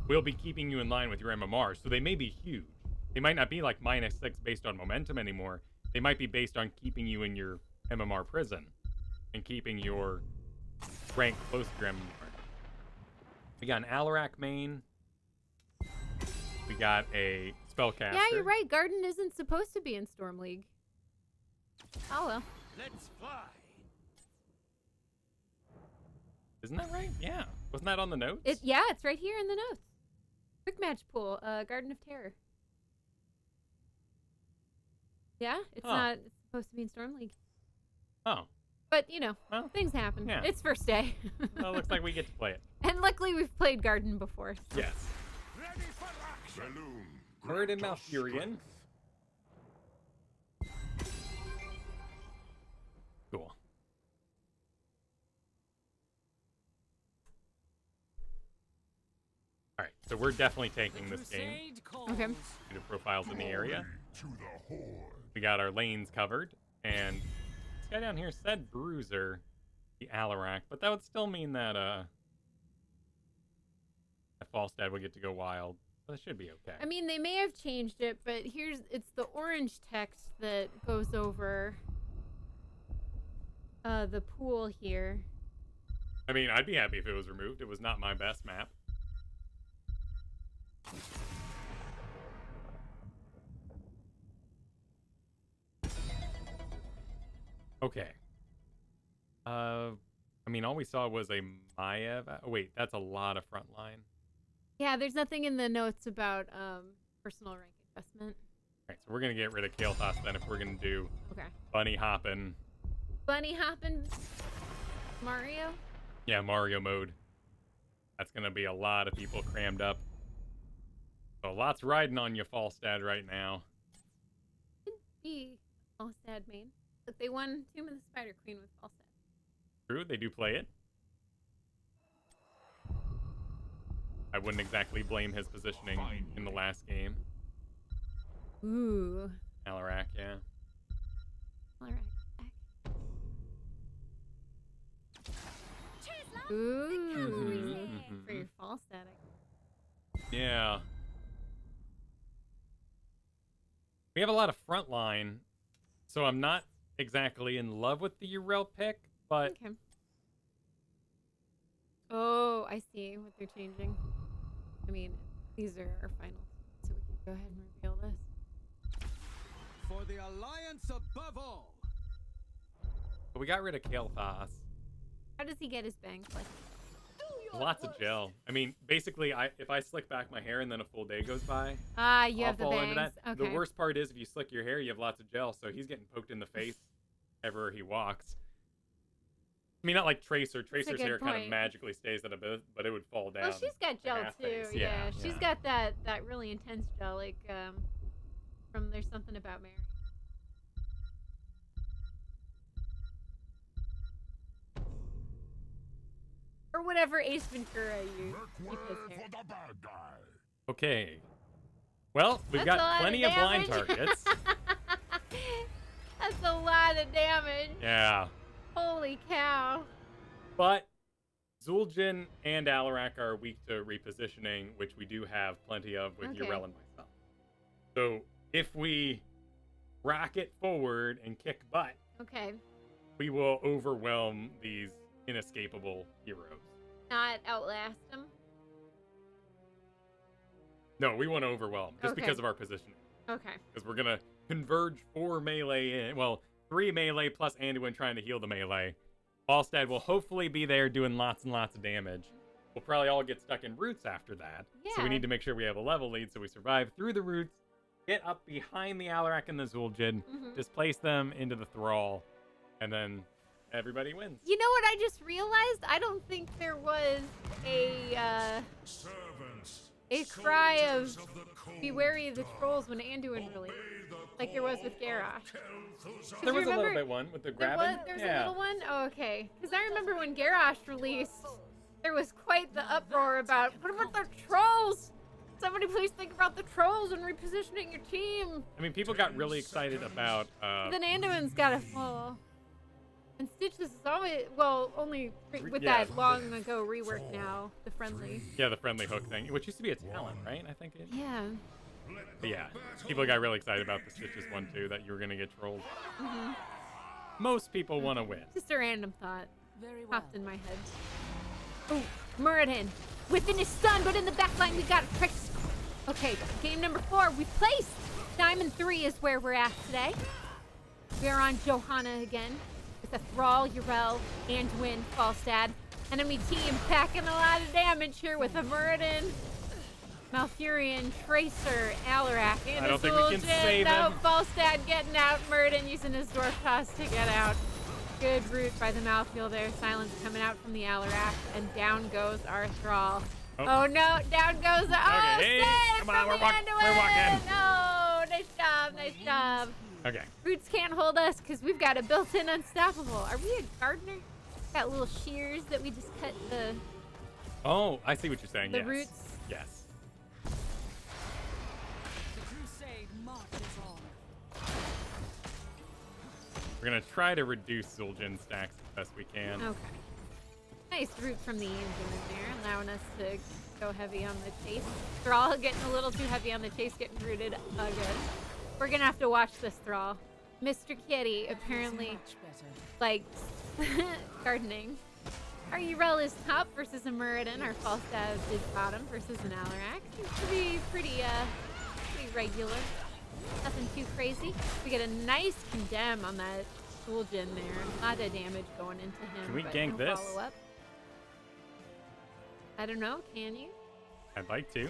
will be keeping you in line with your MMR, so they may be huge. They might not be like -6 based on momentum anymore. They might be based on keeping you in your MMR prison and keeping your rank close to your MMR. We got an Alarak main. We got a spellcaster. Yeah, you're right. Garden isn't supposed to be in Storm League. Oh well. Let's fly. Isn't that right? Yeah. Wasn't that on the notes? It's right here in the notes. Quick match pool, Garden of Terror. Yeah, it's Huh. not it's supposed to be in Storm League. Oh. But, you know, Well, things happen. yeah. It's first day. well, it looks like we get to play it. And luckily we've played Garden before. So. Yes. Ready for action. Balloon. Bird and grant us Malfurion. strength. Cool. All right, so we're definitely taking this game. Okay. Due to profiles in the area. To the horde. We got our lanes covered, and this guy down here said Bruiser, the Alarak, but that would still mean that Falstad would get to go wild. So that should be okay. I mean, they may have changed it, but it's the orange text that goes over the pool here. I mean, I'd be happy if it was removed. It was not my best map. Okay. I mean, all we saw was a Maya. Oh, wait, that's a lot of front line. Yeah, there's nothing in the notes about personal rank adjustment. All right, so we're gonna get rid of kael'thas then if we're gonna do Okay. bunny hopping. Bunny hopping Mario? Yeah, Mario mode. That's gonna be a lot of people crammed up. So lots riding on you, Falstad, right now. Could be Falstad main. Look, they won Tomb of the Spider Queen with Falstad. True, they do play it. I wouldn't exactly blame his positioning in the last game. Ooh. Alarak, yeah. Alright. Ooh. Mhm. For your Falstad. Yeah. We have a lot of frontline, so I'm not exactly in love with the Urel pick, but Okay. Oh, I see what they're changing. I mean, these are our finals, so we can go ahead and reveal this. For the alliance above all. we got rid of kael'thas. How does he get his bangs like? Lots of gel. I mean, basically, if I slick back my hair and then a full day goes by, Ah, you I'll have the fall into bangs. that. Okay. The worst part is if you slick your hair, you have lots of gel, so he's getting poked in the face everywhere he walks. I mean, not like Tracer. Tracer's good hair kind of point. magically stays at a bit, but it would fall down. Well, she's got gel half too. face. Yeah, Yeah, she's got that really intense gel, like from There's Something About Mary. Or whatever Ace Ventura used. Keep his hair. For the bad guy. Okay. Well, we've That's a got lot plenty of of blind damage. targets. That's a lot of damage. Yeah. Holy cow. But Zul'jin and Alarak are weak to repositioning, which we do have plenty of with Okay. Yrel and myself. So if we rocket forward and kick butt, Okay. we will overwhelm these inescapable heroes. Not outlast him. No, we want to overwhelm just Okay. because of our positioning. Okay. Because we're going to converge 4 melee in. Well, 3 melee plus Anduin trying to heal the melee. Falstad will hopefully be there doing lots and lots of damage. We'll probably all get stuck in roots after that. So we Yeah. need to make sure we have a level lead so we survive through the roots, get up behind the Alarak and the Zul'jin, Mhm. displace them into the Thrall, and then everybody wins. You know what I just realized? I don't think there was a Servants. cry of soldiers the cold be wary of the dark, trolls when Anduin released. obey the Like there was call with Garrosh. of kael'thas. There you was a little remember- bit one with the There grabbing. was, there's yeah. a little one? Oh, okay. Because I remember when Garrosh released, there was quite the uproar about, what about the trolls? Somebody please think about the trolls and repositioning your team. I mean, people got really excited about. Then Anduin's got to fall. And Stitches is always, well, only with Yeah. that long ago rework now, the friendly. Yeah, the friendly hook thing, which used to be a talent, right? I think it. Yeah. But yeah, people got really excited about the Stitches one too, that you were gonna get trolled. Mm-hmm. Most people want to win. Just a random thought Very well. popped in my head. Oh, Muradin. Within is stunned, but in the back line we got tricks. Okay, game number 4, we placed. Diamond 3 is where we're at today. We are on Johanna again with a Thrall, Yrel, Anduin, Falstad. Enemy team packing a lot of damage here with a Muradin, Malfurion, Tracer, Alarak, and I don't a think we can Zul'jin. save No, him. Falstad getting out, Muradin using his dwarf toss to get out. Good root by the Malfield there. Silence coming out from the Alarak, and down goes our Thrall. Oh, no, down goes the Okay, hey, save come on, from we're the walking. Anduin. No, nice job, nice job. Okay. Roots can't hold us because we've got a built-in unstoppable. Are we a gardener? Got little shears that we just cut the Oh, I see what you're saying. Yes. roots. Yes. The crusade marches on. We're gonna try to reduce Zul'jin stacks as best we can. Okay. Nice root from the Anduin there, allowing us to go heavy on the chase. Thrall getting a little too heavy on the chase, getting rooted again. We're gonna have to watch this Thrall. Mr. Kitty apparently Much better. likes gardening. Our Yrel is top versus a Muradin. Our Falstad is bottom versus an Alarak. Seems to be pretty regular. Nothing too crazy. We get a nice condemn on that Zul'jin there. A lot of damage going into him. Can we but gank no this? follow-up. I don't know. Can you? I'd like to.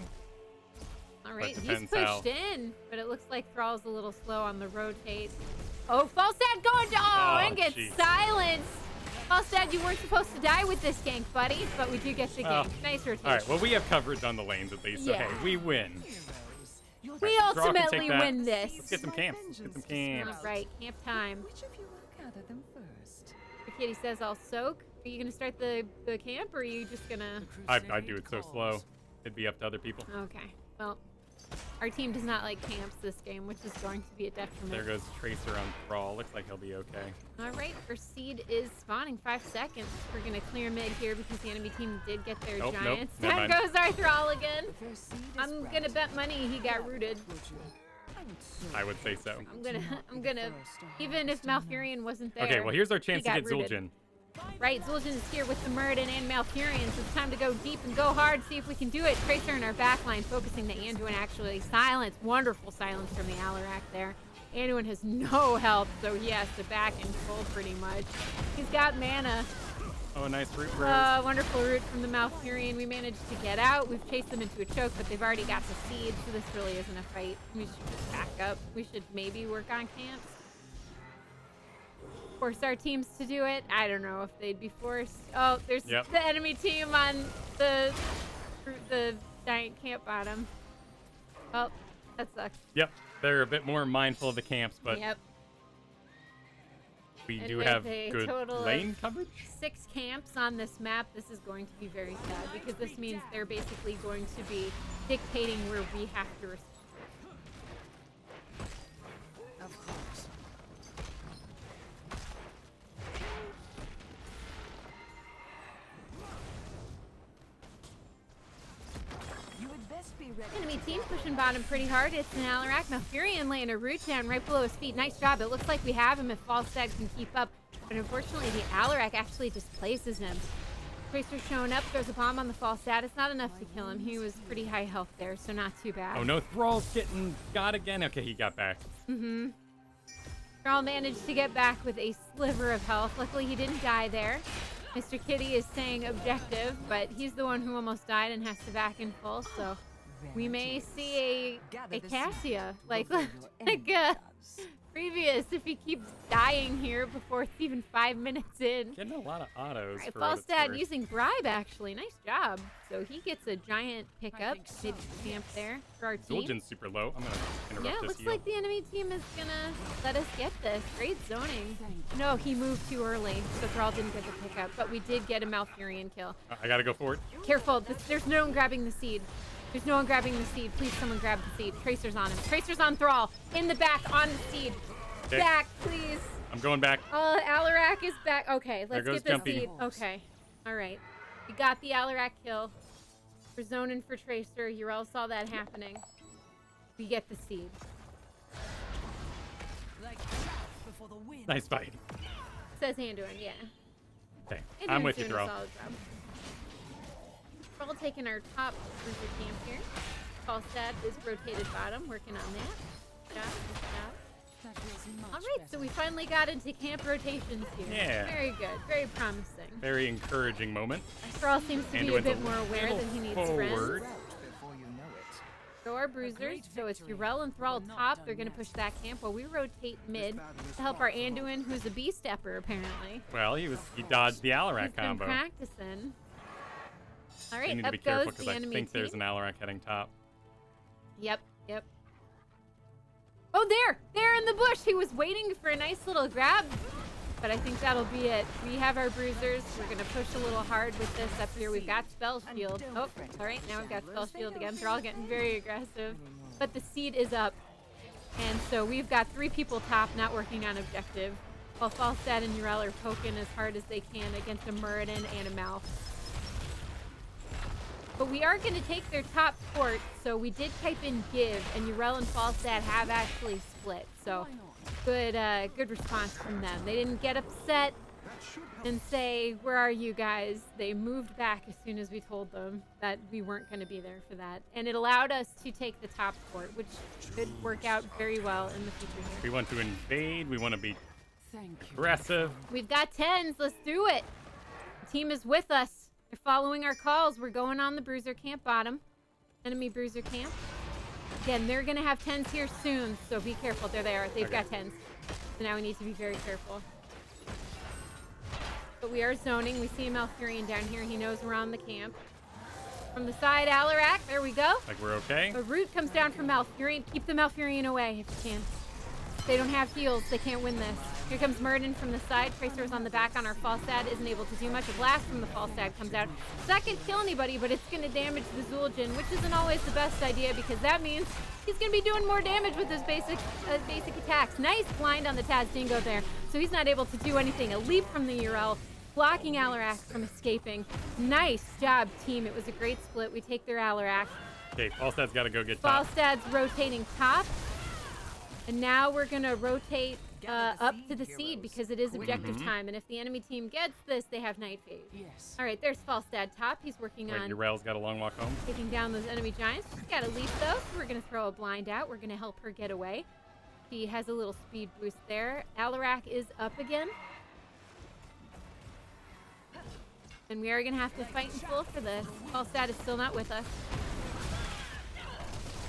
All right, he's depends pushed how- in, but it looks like Thrall's a little slow on the rotate. Oh, Falstad going to, and gets jeez. silenced. Falstad, you weren't supposed to die with this gank, buddy, but we do get the Well, gank. Nice rotation. All right. Well, we have coverage on the lanes at least, so Yeah. hey, we win. We Thrall can take ultimately that. win this. Let's get some camps. Get some camps. All right, camp time. Which of you will gather them first? The kitty says I'll soak. Are you going to start the camp, or are you just going to... I do it so slow. It'd be up to other people. Okay, well, our team does not like camps this game, which is going to be a detriment. There goes Tracer on Thrall. Looks like he'll be okay. All right, our seed is spawning 5 seconds. We're going to clear mid here because the enemy team did get their Nope, nope, giants. never Down mind. goes our Thrall again. The first seed is I'm going to right. bet money he got rooted. Would you? I would say so. I'm gonna, even if Malfurion wasn't there. Okay, well, here's our chance to got get rooted. Zul'jin. Right, Zul'jin is here with the Muradin and Malfurion, so it's time to go deep and go hard, see if we can do it. Tracer in our backline, focusing the Anduin actually. Silence, wonderful silence from the Alarak there. Anduin has no health, so he has to back and full pretty much. He's got mana. Oh, a nice root for Wonderful root from the Malfurion. We managed to get out. We've chased them into a choke, but they've already got the seed, so this really isn't a fight. We should just back up. We should maybe work on camps. Force our teams to do it. I don't know if they'd be forced. Oh, there's the enemy team on the giant camp bottom. Oh, that sucks. Yep, they're a bit more mindful of the camps, but we do have good lane coverage. 6 camps on this map. This is going to be very sad because this means they're basically going to be dictating where we have to respond. Of course. You would best be ready. Enemy team pushing bottom pretty hard. It's an Alarak. Malfurion laying a root down right below his feet. Nice job. It looks like we have him if Falstad can keep up. But unfortunately, the Alarak actually displaces him. Tracer showing up, throws a bomb on the Falstad. It's not enough to kill him. He was pretty high health there, so not too bad. Oh no, Thrall's getting got again. Okay, he got back. Thrall managed to get back with a sliver of health. Luckily, he didn't die there. Mr. Kitty is saying objective, but he's the one who almost died and has to back in full, so we may see a Cassia, like previous if he keeps dying here before it's even 5 minutes in. Getting a lot of autos. Right, for what it's Falstad worth. using bribe, actually. Nice job. So he gets a giant pickup mid-camp there for our team. Zul'jin's super low. I'm going to interrupt Yeah, this looks heal. like the enemy team is gonna let us get this. Great zoning. No, he moved too early, so Thrall didn't get the pickup, but we did get a Malfurion kill. I got to go forward. Careful, there's no one grabbing the seed. There's no one grabbing the seed. Please, someone grab the seed. Tracer's on him. Tracer's on Thrall. In the back, on the seed. Okay. Back, please. I'm going back. Alarak is back. Okay, let's goes get the Jumpy. seed. Okay. All right. We got the Alarak kill. We're zoning for Tracer. Urel saw that happening. We get the seed. Like chaff before the wind. Nice fight. Says Anduin, yeah. Okay, Anduin's I'm with you, doing a Thrall. solid job. We're all taking our top cruiser camp here. Falstad is rotated bottom, working on that. Good job. That feels much All right, so we finally got into camp rotations here. Yeah. Very good. Very promising. Very encouraging moment. Thrall seems to be a Anduin's bit more aware little that he needs forward. friends. Before you know it. So our bruisers, so it's Urel and Thrall top. They're going to push that camp while we rotate mid to help our Anduin, who's a B-stepper apparently. Well, he dodged the Alarak He's been combo. practicing. All You right, need to up be careful goes because the I enemy think there's team. an Alarak heading top. Yep. Oh, there in the bush. He was waiting for a nice little grab, but I think that'll be it. We have our bruisers. We're gonna push a little hard with this up here. We've got spell shield. Oh, all right, now we've got spell shield again. They're all getting very aggressive, but the seed is up, and so we've got 3 people top, not working on objective, while Falstad and Urel are poking as hard as they can against a Muradin and a Malf. But we are going to take their top fort, so we did type in give, and Urel and Falstad have actually split. So good response from them. They didn't get upset and say, where are you guys? They moved back as soon as we told them that we weren't going to be there for that. And it allowed us to take the top fort, which could work out very well in the future here. We want to invade. We want to be Thank you. aggressive. We've got 10s. Let's do it. The team is with us. They're following our calls. We're going on the bruiser camp bottom. Enemy bruiser camp. Again, they're going to have 10s here soon, so be careful. There they are. They've got 10s. So now we need to be very careful. But we are zoning. We see a Malfurion down here. He knows we're on the camp. From the side, Alarak. There we go. Like we're okay. A root comes down from Malfurion. Keep the Malfurion away if you can. They don't have heals. They can't win this. Here comes Muradin from the side. Tracer's on the back on our Falstad. Isn't able to do much. A blast from the Falstad comes out. It's not going to kill anybody, but it's going to damage the Zul'jin, which isn't always the best idea because that means he's going to be doing more damage with his basic attacks. Nice blind on the Taz Dingo there. So he's not able to do anything. A leap from the Urel, blocking Alarak from escaping. Nice job, team. It was a great split. We take their Alarak. Okay, Falstad's got to go get top. Falstad's rotating top. And now we're going to rotate up to the seed because it is objective time. And if the enemy team gets this, they have Night Phase. Yes. All right, there's Falstad top. He's working Wait, on Urel's got a long walk home. taking down those enemy giants. She's got a leap, though, so we're going to throw a blind out. We're going to help her get away. She has a little speed boost there. Alarak is up again. And we are going to have to fight in full for this. Falstad is still not with us.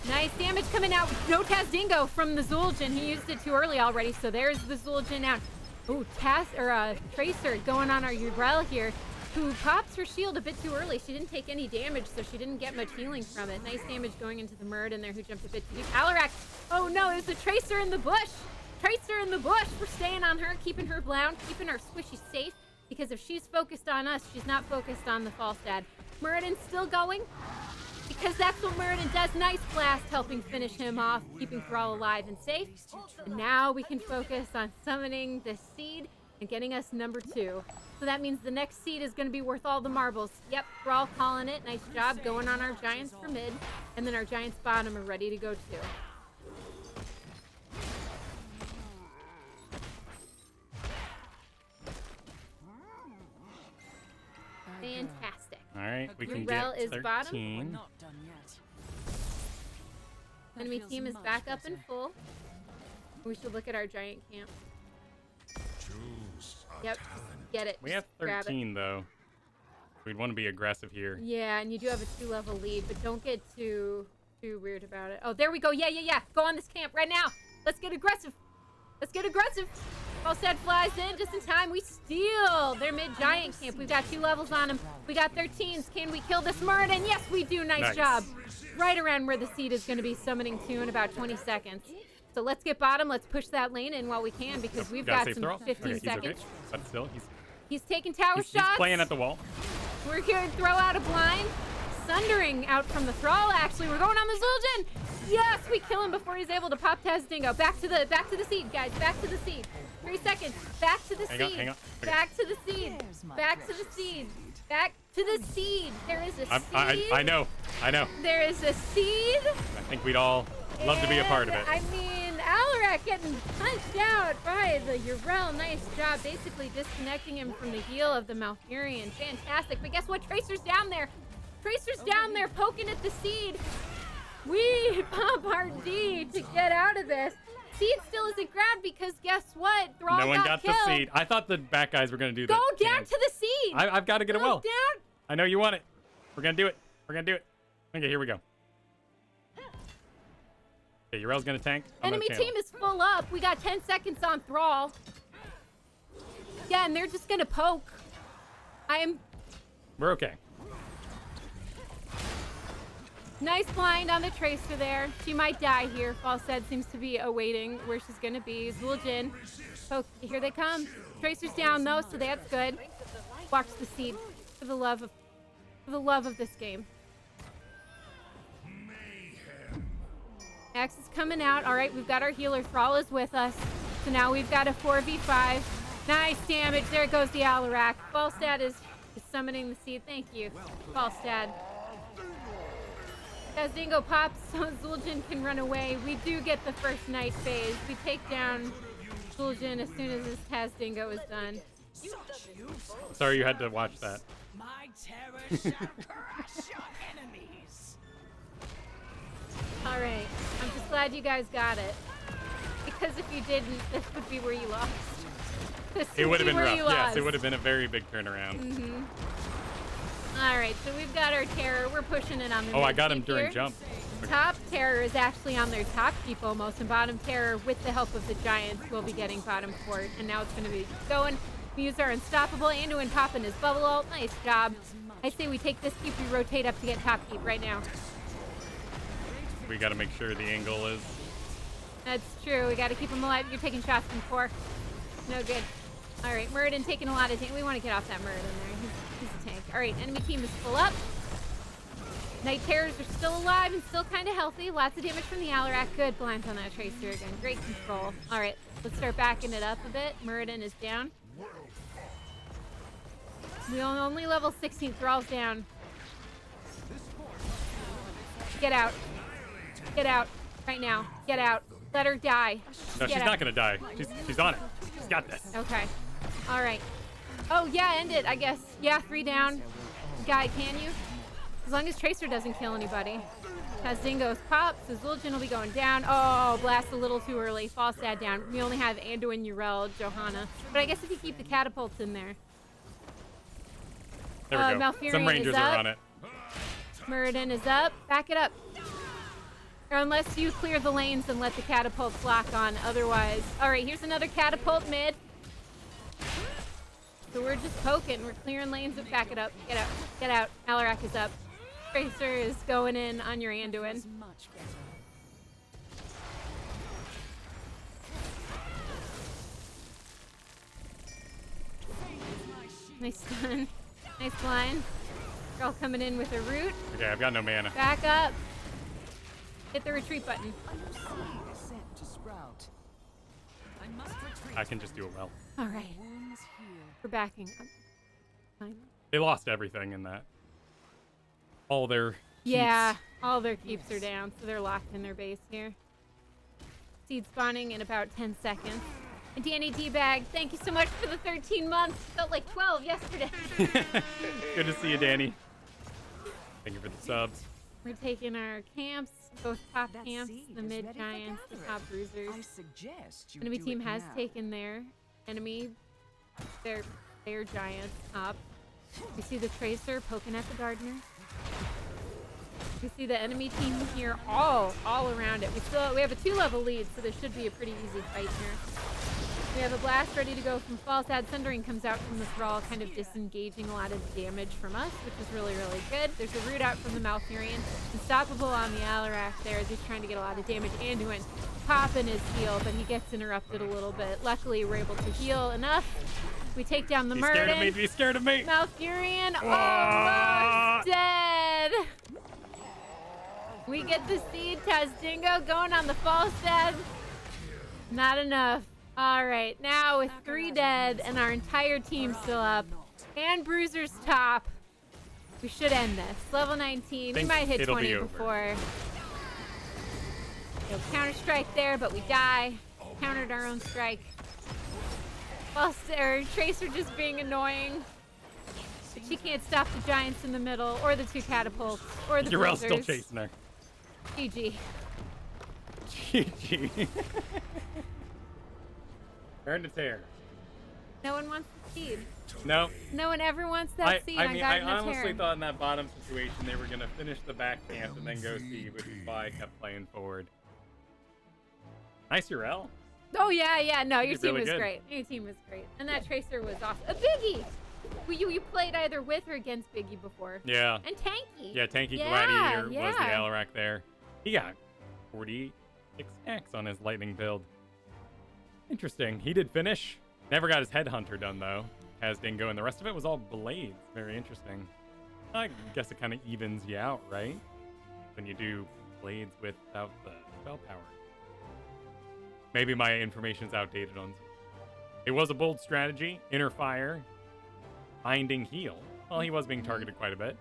Nice damage coming out. No Tazdingo from the Zul'jin. He used it too early already, so there's the Zul'jin out. Oh, Tracer going on our Urel here, who pops her shield a bit too early. She didn't take any damage, so she didn't get much healing from it. Nice damage going into the Murd in there, who jumped a bit too deep. Alarak. Oh no, it was the Tracer in the bush. Tracer in the bush. We're staying on her, keeping her blound, keeping our squishy safe. Because if she's focused on us, she's not focused on the Falstad. Muradin's still going. Because that's what Muradin does. Nice blast, helping finish him off, keeping Thrall alive and safe. And now we can focus on summoning the seed and getting us number 2. So that means the next seed is going to be worth all the marbles. Yep, Thrall calling it. Nice job going on our Giants for mid. And then our Giants bottom are ready to go too. Fantastic. All right, we can Urel get is 13. bottom. Not done yet. That Enemy feels team is much back up better. and full. We should look at our giant camp. Choose a Yep, talent. get it. We have Just grab it. 13 though. We'd want to be aggressive here. Yeah, and you do have a 2-level lead, but don't get too weird about it. Oh, there we go. Yeah. Go on this camp right now. Let's get aggressive. Let's get aggressive. Falstad flies in just in time. We steal their mid-giant camp. We've got 2 levels on them. We got 13s. Can we kill this Muradin? Yes, we do. Nice job. Right around where the seed is going to be summoning to in about 20 seconds. So let's get bottom. Let's push that lane in while we can because we've Gotta got save some Thrall. 15 Okay, seconds. He's okay. But still, He's taking tower he's shots. playing at the wall. We're here to throw out a blind. Sundering out from the Thrall, actually. We're going on the Zul'jin. Yes, we kill him before he's able to pop Tazdingo. Back to the seed, guys. Back to the seed. 3 seconds. Back to the Hang seed. on. Okay. Back to the seed. There's my Back to the seed. Back to the seed. There is a seed. I know. There is a seed. I think we'd all love to be a part of it. And, I mean, Alarak getting punched out by the Urel. Nice job. Basically disconnecting him from the heel of the Malfurion. Fantastic. But guess what? Tracer's down there. Tracer's down there poking at the seed. We pump our D to get out of this. Seed still isn't grabbed because guess what? Thrall No one got killed. the seed. I thought the back guys were going to do Go that. down to the seed. I've got to get a Go well. down. I know you want it. We're going to do it. Okay, here we go. Okay, Urel's going to tank. I'm gonna Enemy channel. team is full up. We got 10 seconds on Thrall. Yeah, and they're just going to poke. We're okay. Nice blind on the Tracer there. She might die here. Falstad seems to be awaiting where she's going to be. Zul'jin. Oh, here they come. Tracer's down though, so that's good. Watch the seed for the love of this game. Axe is coming out. All right, we've got our healer. Thrall is with us. So now we've got a 4v5. Nice damage. There goes the Alarak. Falstad is summoning the seed. Thank you, Falstad. As Dingo pops, so Zul'jin can run away. We do get the first night phase. We take down Zul'jin as soon as this Tazdingo is done. Sorry you had to watch that. My terror shall crush your enemies. All right, I'm just glad you guys got it. Because if you didn't, this would be where you lost. This It would have be been where rough. you Yes, lost. it would have been a very big turnaround. All right, so we've got our terror. We're pushing it on the Oh, I mid got him keep during here. jump. Top terror is actually on their top keep almost, and bottom terror, with the help of the Giants, will be getting bottom fort. And now it's going to be going. We use our unstoppable. Anduin popping his bubble ult. Nice job. I say we take this keep, we rotate up to get top keep right now. We got to make sure the angle is. That's true. We got to keep him alive. You're taking shots from 4. No good. All right, Muradin taking a lot of damage. We want to get off that Muradin there. He's a tank. All right, enemy team is full up. Night Terrors are still alive and still kind of healthy. Lots of damage from the Alarak. Good blinds on that Tracer again. Great control. All right, let's start backing it up a bit. Muradin is down. We only level 16. Thrall's down. Get out. Get out. Right now. Get out. Let her die. No, Get she's out. not going to die. She's on it. She's got this. Okay. All right. Oh, yeah, end it, I guess. Yeah, 3 down. Guy, can you? As long as Tracer doesn't kill anybody. Tazdingo's pops. The Zul'jin will be going down. Oh, blast a little too early. Falstad down. We only have Anduin, Urel, Johanna. But I guess if you keep the catapults in there. There we go. Malfurion Some Rangers is up. are on it. Muradin is up. Back it up. Or unless you clear the lanes and let the catapults lock on. Otherwise. All right, here's another catapult mid. So we're just poking. We're clearing lanes. Back it up. Get out. Get out. Alarak is up. Tracer is going in on your Anduin. Is much better. Nice stun. Nice line. Girl coming in with a root. Okay, I've got no mana. Back up. Hit the retreat button. A new seed is set to sprout. I must retreat. I can just do it well. All right. Wounds heal. We're backing up. Fine. They lost everything in that. All their Yeah, keeps. all their keeps are down, so they're locked in their base here. Seed spawning in about 10 seconds. And Danny D-Bag, thank you so much for the 13 months. Felt like 12 yesterday. Good to see you, Danny. Thank you for the subs. We're taking our camps, both top That camps, seed the is mid ready for giants, the gathering. top bruisers. I suggest you Enemy do team it has now. taken their enemy, their giants up. We see the Tracer poking at the Gardener. We see the enemy team here all around it. We have a 2-level lead, so this should be a pretty easy fight here. We have a blast ready to go from False Ad. Sundering comes out from the Thrall, kind of disengaging a lot of damage from us, which is really, really good. There's a root out from the Malfurion. Unstoppable on the Alarak there as he's trying to get a lot of damage. Anduin popping his heal, but he gets interrupted a little bit. Luckily, we're able to heal enough. We take down the He's scared of me. Muradin. He's scared of me. Malfurion Ah! almost dead. We get the seed. Tazdingo going on the False Ad. Not enough. All right, now with 3 dead and our entire team still up, and Bruiser's top, we should end this. Level 19. We Think might hit it'll 20 be over. before. Counter strike there, but we die. Countered our own strike. Tracer just being annoying. But she can't stop the giants in the middle, or the 2 catapults, or the Jarell's still bruisers. chasing her. GG. GG. Turn to tear. No one wants the seed. No. No one ever wants that seed. I mean, I Garden of honestly Terror. thought in that bottom situation they were going to finish the back camp and then go seed, which is why I kept playing forward. Nice Urel. Oh yeah. No, your did team really was good. great. Your team was great, and that Tracer was awesome. A Biggie. Well, you played either with or against Biggie before. Yeah. And Tanky. Yeah, Tanky Yeah, Gladiator was the yeah. Alarak there. He got 46 stacks on his lightning build. Interesting. He did finish. Never got his headhunter done though. As Dingo, and the rest of it was all blades. Very interesting. I guess it kind of evens you out, right? When you do blades without the spell power. Maybe my information's outdated on. It was a bold strategy. Inner fire. Binding heal. Well, he was being targeted quite a bit.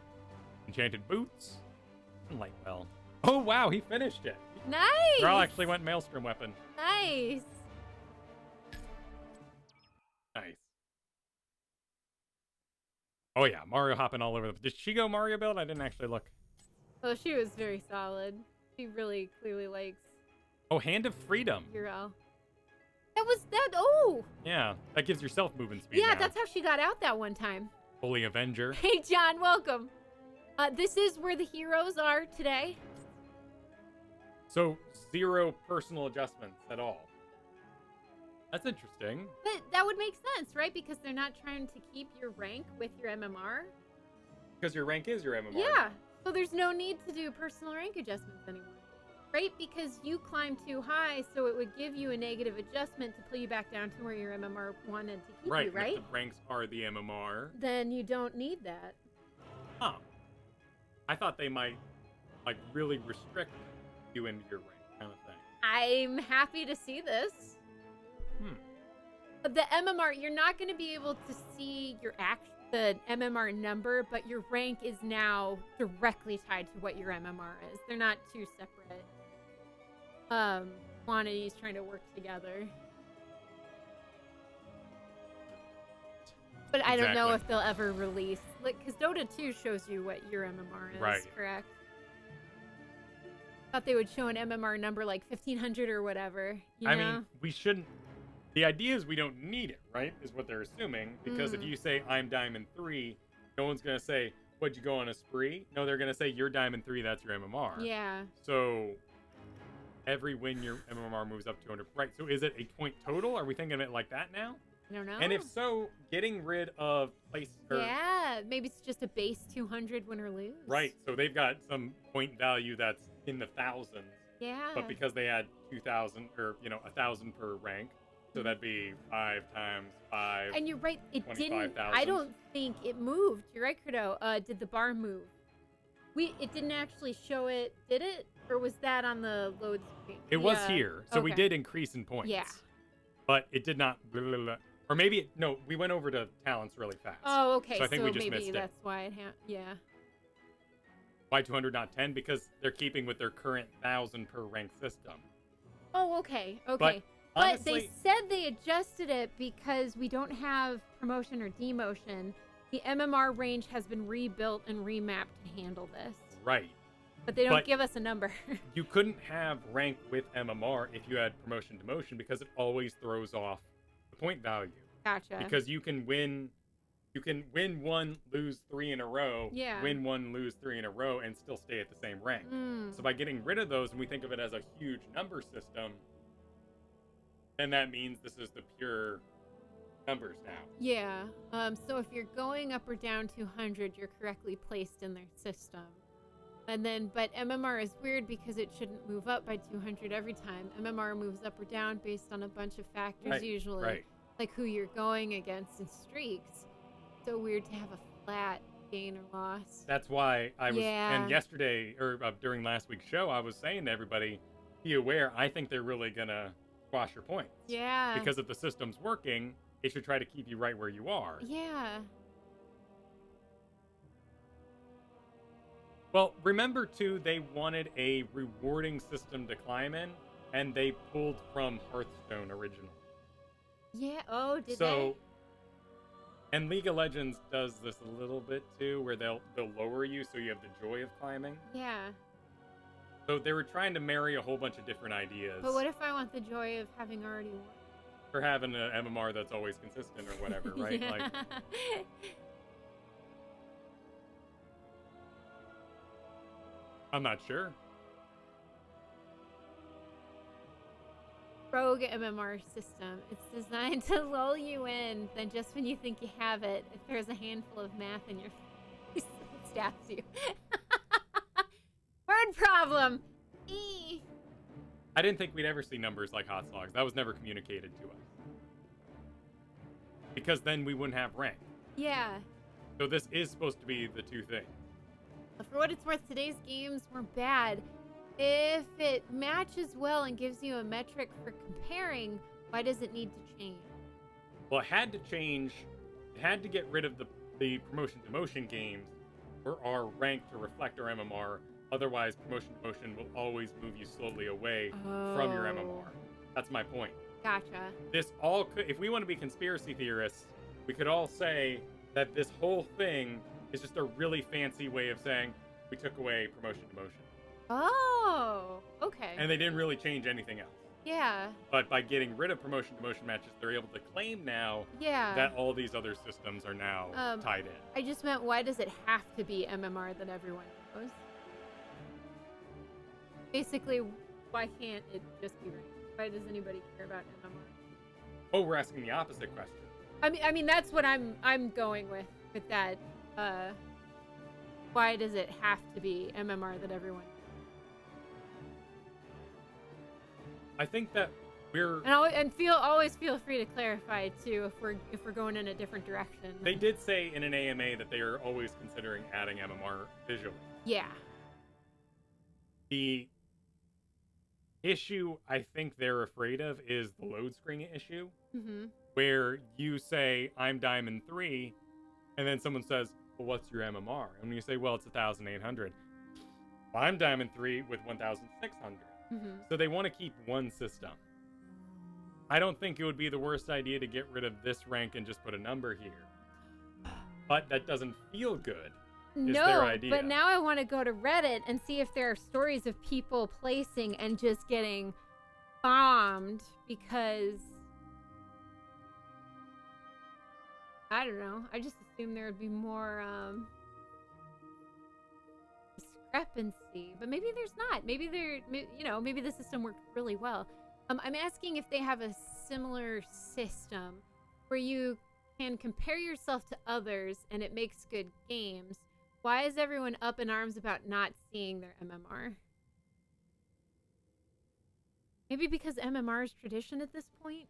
Enchanted boots. And light well. Oh wow, he finished it. Nice. Thrall actually went maelstrom weapon. Nice. Nice. Oh yeah, Mario hopping all over the. Did she go Mario build? I didn't actually look. Well, she was very solid. She really clearly likes Oh, Hand of Freedom. Hero. That was that. Oh. Yeah, that gives yourself movement speed. Yeah, now. that's how she got out that one time. Holy Avenger. Hey, John, welcome. This is where the heroes are today. So 0 personal adjustments at all. That's interesting. But that would make sense, right? Because they're not trying to keep your rank with your MMR. Because your rank is your MMR. Yeah. So there's no need to do personal rank adjustments anymore. Right? Because you climbed too high, so it would give you a negative adjustment to pull you back down to where your MMR wanted to keep Right. you, and if right? the ranks are the MMR. Then you don't need that. Huh. I thought they might, like, really restrict you into your rank kind of thing. I'm happy to see this. But the MMR, you're not going to be able to see the MMR number, but your rank is now directly tied to what your MMR is. They're not two separate quantities trying to work together. But I don't know Exactly. if they'll ever release, like, because Dota 2 shows you what your MMR is, Right. correct? Thought they would show an MMR number like 1500 or whatever. You know? mean, we shouldn't. The idea is we don't need it, right? Is what they're assuming. Because if you say I'm Diamond 3 No one's going to say, what'd you go on a spree? No, they're going to say, you're Diamond 3, that's your MMR. Yeah. So every win, your MMR moves up 200. Right, so is it a point total? Are we thinking of it like that now? I don't know. And if so, getting rid of place... Yeah, maybe it's just a base 200 win or lose. Right, so they've got some point value that's in the thousands. Yeah. But because they had 2,000, or, 1,000 per rank, so that'd be 5 times 5. And you're right, it didn't... 25,000. I don't think it moved. You're right, Credo. Did the bar move? It didn't actually show it, did it? Or was that on the load screen? It was here, so we okay. did increase in points. Yeah. But it did not... Or maybe... No, we went over to talents really fast. Oh, okay. So I think we just maybe missed that's why it yeah. Why 200, not 10? Because they're keeping with their current 1,000 per rank system. Oh, okay. But But honestly, they said they adjusted it because we don't have promotion or demotion. The MMR range has been rebuilt and remapped to handle this. right. But they don't But- give us a number. You couldn't have rank with MMR if you had promotion demotion because it always throws off the point value. Gotcha. Because you can win 1, lose 3 in a row, Yeah. win 1, lose 3 in a row, and still stay at the same rank. Mm. So by getting rid of those, and we think of it as a huge number system, then that means this is the pure numbers now. Yeah. So if you're going up or down 200, you're correctly placed in their system. And then, but MMR is weird because it shouldn't move up by 200 every time. MMR moves up or down based on a bunch of factors Right, usually. right. Like who you're going against in streaks. So weird to have a flat gain or loss. That's why I was, Yeah. and yesterday, or during last week's show, I was saying to everybody, be aware, I think they're really going to squash your points. Yeah. Because if the system's working, it should try to keep you right where you are. Yeah. Well, remember, too, they wanted a rewarding system to climb in, and they pulled from Hearthstone originally. Yeah. Oh, did So, and League of Legends does this a little bit, too, where they'll lower you so you have the joy of climbing. they? Yeah. So they were trying to marry a whole bunch of different ideas. But what if I want the joy of having already won? For having an MMR that's always consistent or whatever, right? Yeah. Like, I'm not sure. Rogue MMR system. It's designed to lull you in, then just when you think you have it, if there's a handful of math in your face, it stabs you. Word problem! E. I didn't think we'd ever see numbers like hot slogs. That was never communicated to us. Because then we wouldn't have rank. Yeah. So this is supposed to be the two things. For what it's worth, today's games weren't bad. If it matches well and gives you a metric for comparing, why does it need to change? Well, it had to change. It had to get rid of the promotion to motion games for our rank to reflect our MMR. Otherwise, promotion to motion will always move you slowly away from your MMR. That's my point. Gotcha. This all could, if we want to be conspiracy theorists, we could all say that this whole thing is just a really fancy way of saying we took away promotion to motion. Oh, okay. And they didn't really change anything else. Yeah. But by getting rid of promotion to motion matches, they're able to claim now Yeah. that all these other systems are now tied in. I just meant, why does it have to be MMR that everyone knows? Basically, why can't it just be ranked? Why does anybody care about MMR? Oh, we're asking the opposite question. I mean that's what I'm going with that. Why does it have to be MMR that everyone knows? I think that we're. Always feel free to clarify too if we're going in a different direction. They did say in an AMA that they are always considering adding MMR visually. Yeah. The issue I think they're afraid of is the load screen issue, where you say I'm Diamond 3, and then someone says, "Well, what's your MMR?" And you say, "Well, it's 1,800." Well, I'm Diamond 3 with 1,600. So they want to keep one system. I don't think it would be the worst idea to get rid of this rank and just put a number here. But that doesn't feel good. Is their idea. But now I want to go to Reddit and see if there are stories of people placing and just getting bombed because I don't know. I just assumed there would be more discrepancy, but maybe there's not. Maybe maybe the system worked really well. I'm asking if they have a similar system where you can compare yourself to others and it makes good games. Why is everyone up in arms about not seeing their MMR? Maybe because MMR is tradition at this point?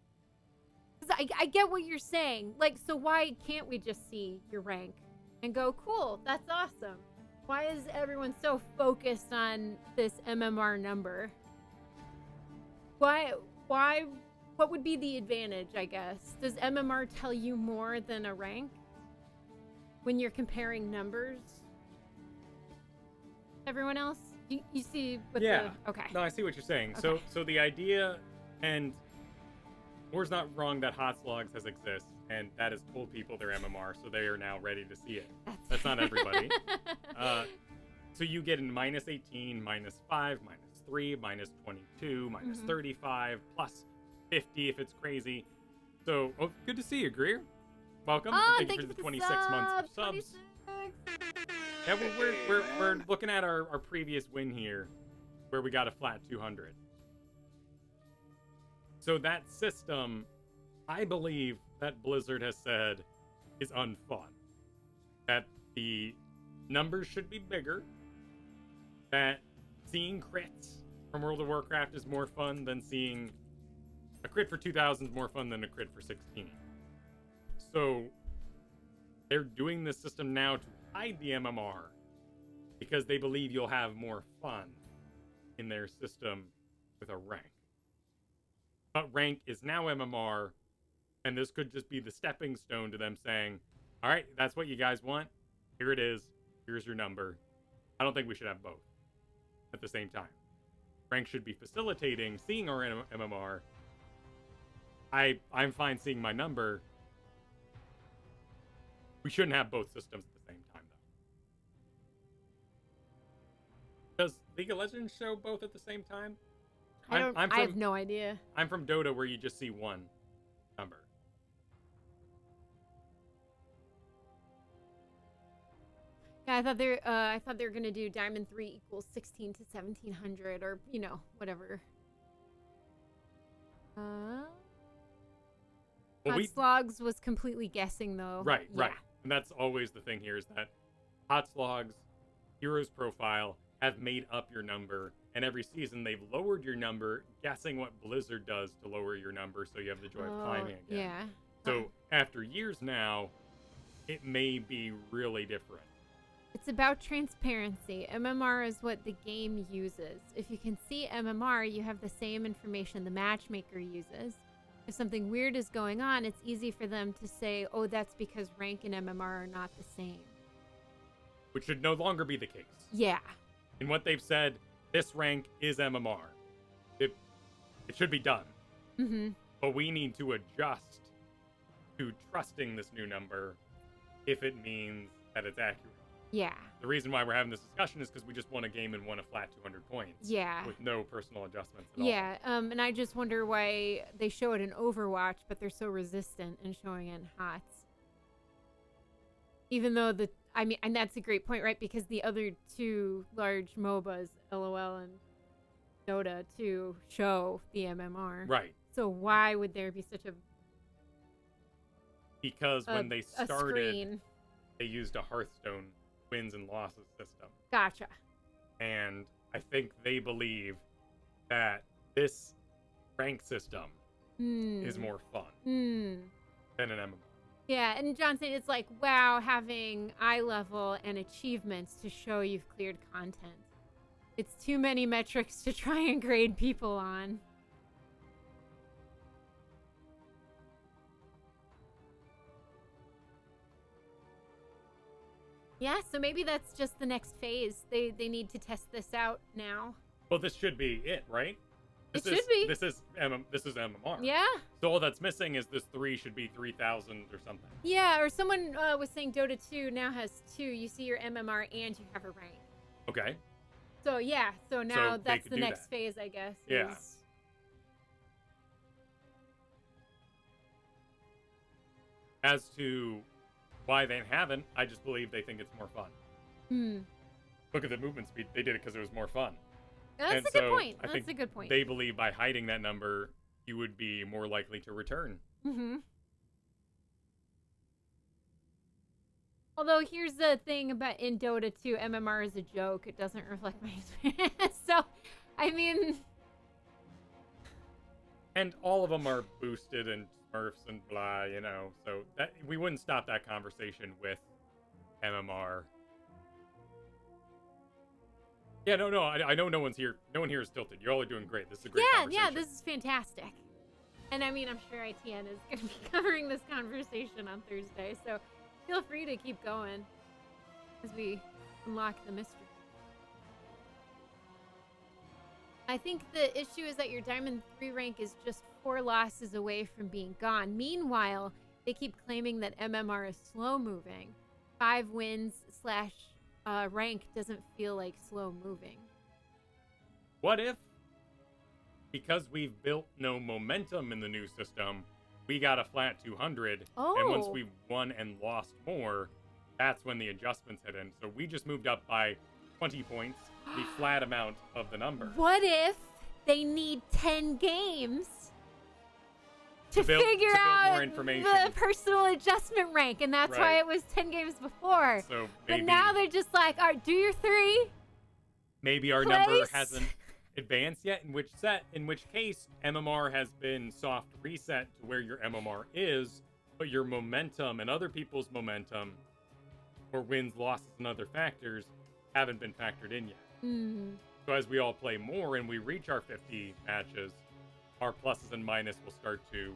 Because I get what you're saying. Like, so why can't we just see your rank and go, cool, that's awesome? Why is everyone so focused on this MMR number? What would be the advantage, I guess? Does MMR tell you more than a rank when you're comparing numbers? Everyone else? You see what okay. No, I see what you're saying. Okay. So the idea, and War's not wrong that hot slogs has exist, and that has told people their MMR, so they are now ready to see it. That's not everybody. So you get in minus 18, minus 5, minus 3, minus 22, minus 35, plus 50 if it's crazy. So, good to see you, Greer. Welcome. Oh, thank you for the 26 months of subs. 26. Yeah, we're looking at our previous win here, where we got a flat 200. So that system, I believe that Blizzard has said, is unfun. That the numbers should be bigger. That seeing crits from World of Warcraft is more fun than seeing a crit for 2000 is more fun than a crit for 16. So they're doing this system now to hide the MMR because they believe you'll have more fun in their system with a rank. But rank is now MMR, and this could just be the stepping stone to them saying, all right, that's what you guys want. Here it is. Here's your number. I don't think we should have both at the same time. Rank should be facilitating seeing our MMR. I'm fine seeing my number. We shouldn't have both systems at the same time, though. Does League of Legends show both at the same time? I have no idea. I'm from Dota, where you just see one number. Yeah, I thought they were gonna do Diamond 3 equals 16 to 1700, or whatever. Hot Slogs was completely guessing, though. Right. And that's always the thing here, is that Hot Slogs, Heroes Profile, have made up your number, and every season they've lowered your number, guessing what Blizzard does to lower your number so you have the joy of climbing again. Yeah. So after years now, it may be really different. It's about transparency. MMR is what the game uses. If you can see MMR, you have the same information the matchmaker uses. If something weird is going on, it's easy for them to say, oh, that's because rank and MMR are not the same. Which should no longer be the case. Yeah. In what they've said, this rank is MMR. It should be done. Mm-hmm. But we need to adjust to trusting this new number if it means that it's accurate. Yeah. The reason why we're having this discussion is because we just won a game and won a flat 200 points. Yeah. With no personal adjustments at all. Yeah, and I just wonder why they show it in Overwatch, but they're so resistant in showing it in HOTS. Even though and that's a great point, right? Because the other two large MOBAs, LOL and Dota 2, show the MMR. Right. So why would there be such a... Because when they started, screen. They used a Hearthstone wins and losses system. Gotcha. And I think they believe that this rank system is more fun than an MMO. Yeah, and Johnson, it's like, wow, having eye level and achievements to show you've cleared content. It's too many metrics to try and grade people on. Yeah, so maybe that's just the next phase. They need to test this out now. Well, this should be it, right? It should be. This is MMR. Yeah. So all that's missing is this 3 should be 3,000 or something. Yeah, or someone was saying Dota 2 now has 2. You see your MMR and you have a rank. Okay. So yeah, so now that's the next that. phase, I guess. Yeah. Is... As to why they haven't. I just believe they think it's more fun. Hmm. Look at the movement speed. They did it because it was more fun. That's And a good so point. I think That's a good point. They believe by hiding that number, you would be more likely to return. Mm-hmm. Although here's the thing about in Dota 2, MMR is a joke. It doesn't reflect my experience. So, I mean... And all of them are boosted and Smurfs and blah, you know. So that we wouldn't stop that conversation with MMR. Yeah, no. I know no one's here. No one here is tilted. You're all doing great. This is a great conversation. Yeah, this is fantastic. And I mean, I'm sure ITN is going to be covering this conversation on Thursday. So feel free to keep going as we unlock the mystery. I think the issue is that your Diamond 3 rank is just 4 losses away from being gone. Meanwhile, they keep claiming that MMR is slow moving. 5 wins / rank doesn't feel like slow moving. What if, because we've built no momentum in the new system, we got a flat 200, and once Oh. we won and lost more, that's when the adjustments hit in. So we just moved up by 20 points, the flat amount of the number. What if they need 10 games to build figure more out information. the personal adjustment rank? And that's why Right. it was 10 games before. So But maybe, now they're just like, all right, do your 3. maybe our number place. hasn't advanced yet, in which case MMR has been soft reset to where your MMR is, but your momentum and other people's momentum, or wins, losses, and other factors, haven't been factored in yet. Mm. So as we all play more and we reach our 50 matches, our pluses and minus will start to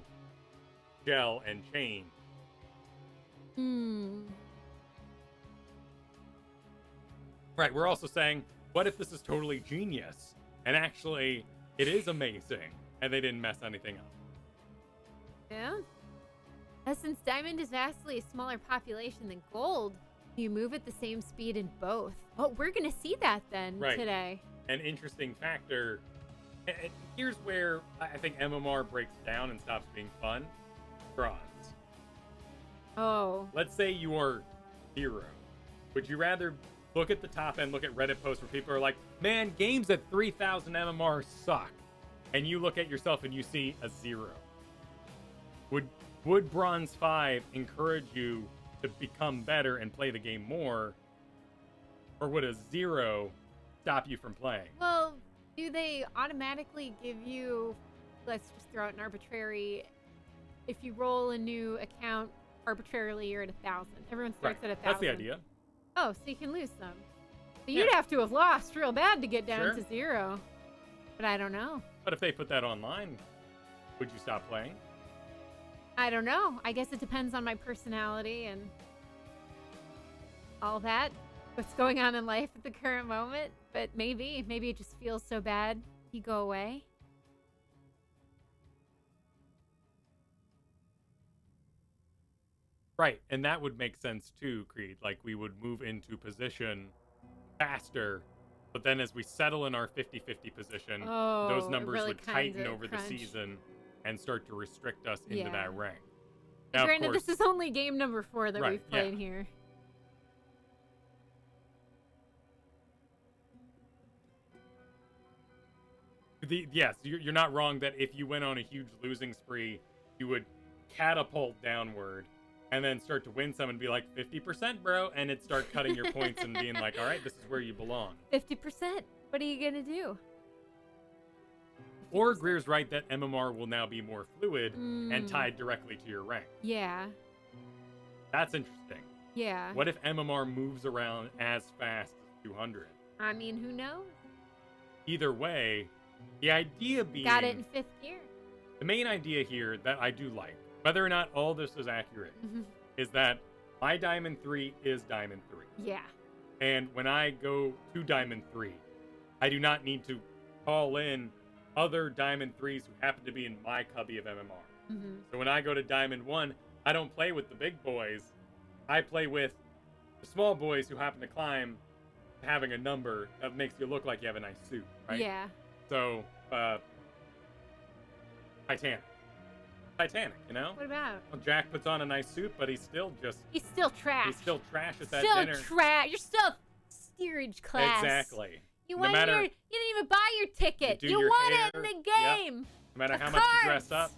gel and change. Hmm. Right, we're also saying, what if this is totally genius? And actually, it is amazing, and they didn't mess anything up. Yeah. Since Diamond is vastly a smaller population than Gold, you move at the same speed in both. Oh, we're going to see that then Right. today. An interesting factor. And here's where I think MMR breaks down and stops being fun. Bronze. Oh. Let's say you are 0. Would you rather look at the top end, look at Reddit posts where people are like, man, games at 3,000 MMR suck. And you look at yourself and you see a 0. Would Bronze 5 encourage you to become better and play the game more? Or would a 0 stop you from playing? Well, do they automatically give you, let's just throw out an arbitrary, if you roll a new account arbitrarily, you're at 1,000. Everyone starts at 1,000. That's the idea. Oh, so you can lose some. But Yeah. you'd have to have lost real bad to get down Sure. to 0. But I don't know. But if they put that online, would you stop playing? I don't know. I guess it depends on my personality and all that. What's going on in life at the current moment. But maybe it just feels so bad you go away. Right, and that would make sense too, Creed. Like, we would move into position faster, but then as we settle in our 50-50 position, those Oh, it numbers really would tighten kinda over crunch. the season and start to restrict us into Yeah. that rank. And Now, of granted, course, this is only game number 4 that Right, we've played yeah. here. yes, you're not wrong that if you went on a huge losing spree, you would catapult downward and then start to win some and be like, 50%, bro, and it'd start cutting your points and being like, all right, this is where you belong. 50%. What are you going to do? Or Greer's right that MMR will now be more fluid and Mm. tied directly to your rank. Yeah. That's interesting. Yeah. What if MMR moves around as fast as 200? I mean, who knows? Either way, the idea being... Got it in 5th gear. The main idea here that I do like, whether or not all this is accurate, is that my Diamond 3 is Diamond 3. Yeah. And when I go to Diamond 3, I do not need to call in other Diamond 3s who happen to be in my cubby of MMR. Mm-hmm. So when I go to Diamond 1, I don't play with the big boys. I play with the small boys who happen to climb, having a number that makes you look like you have a nice suit, right? Yeah. So, Titanic. Titanic, you know? What about? Well, Jack puts on a nice suit, but he's still trash. He's still trash at that dinner. Still trash. You're still steerage class. Exactly. You No matter, you didn't even buy your ticket. do You your won hair, it in the yep. game. No matter Of how much you dress course. up,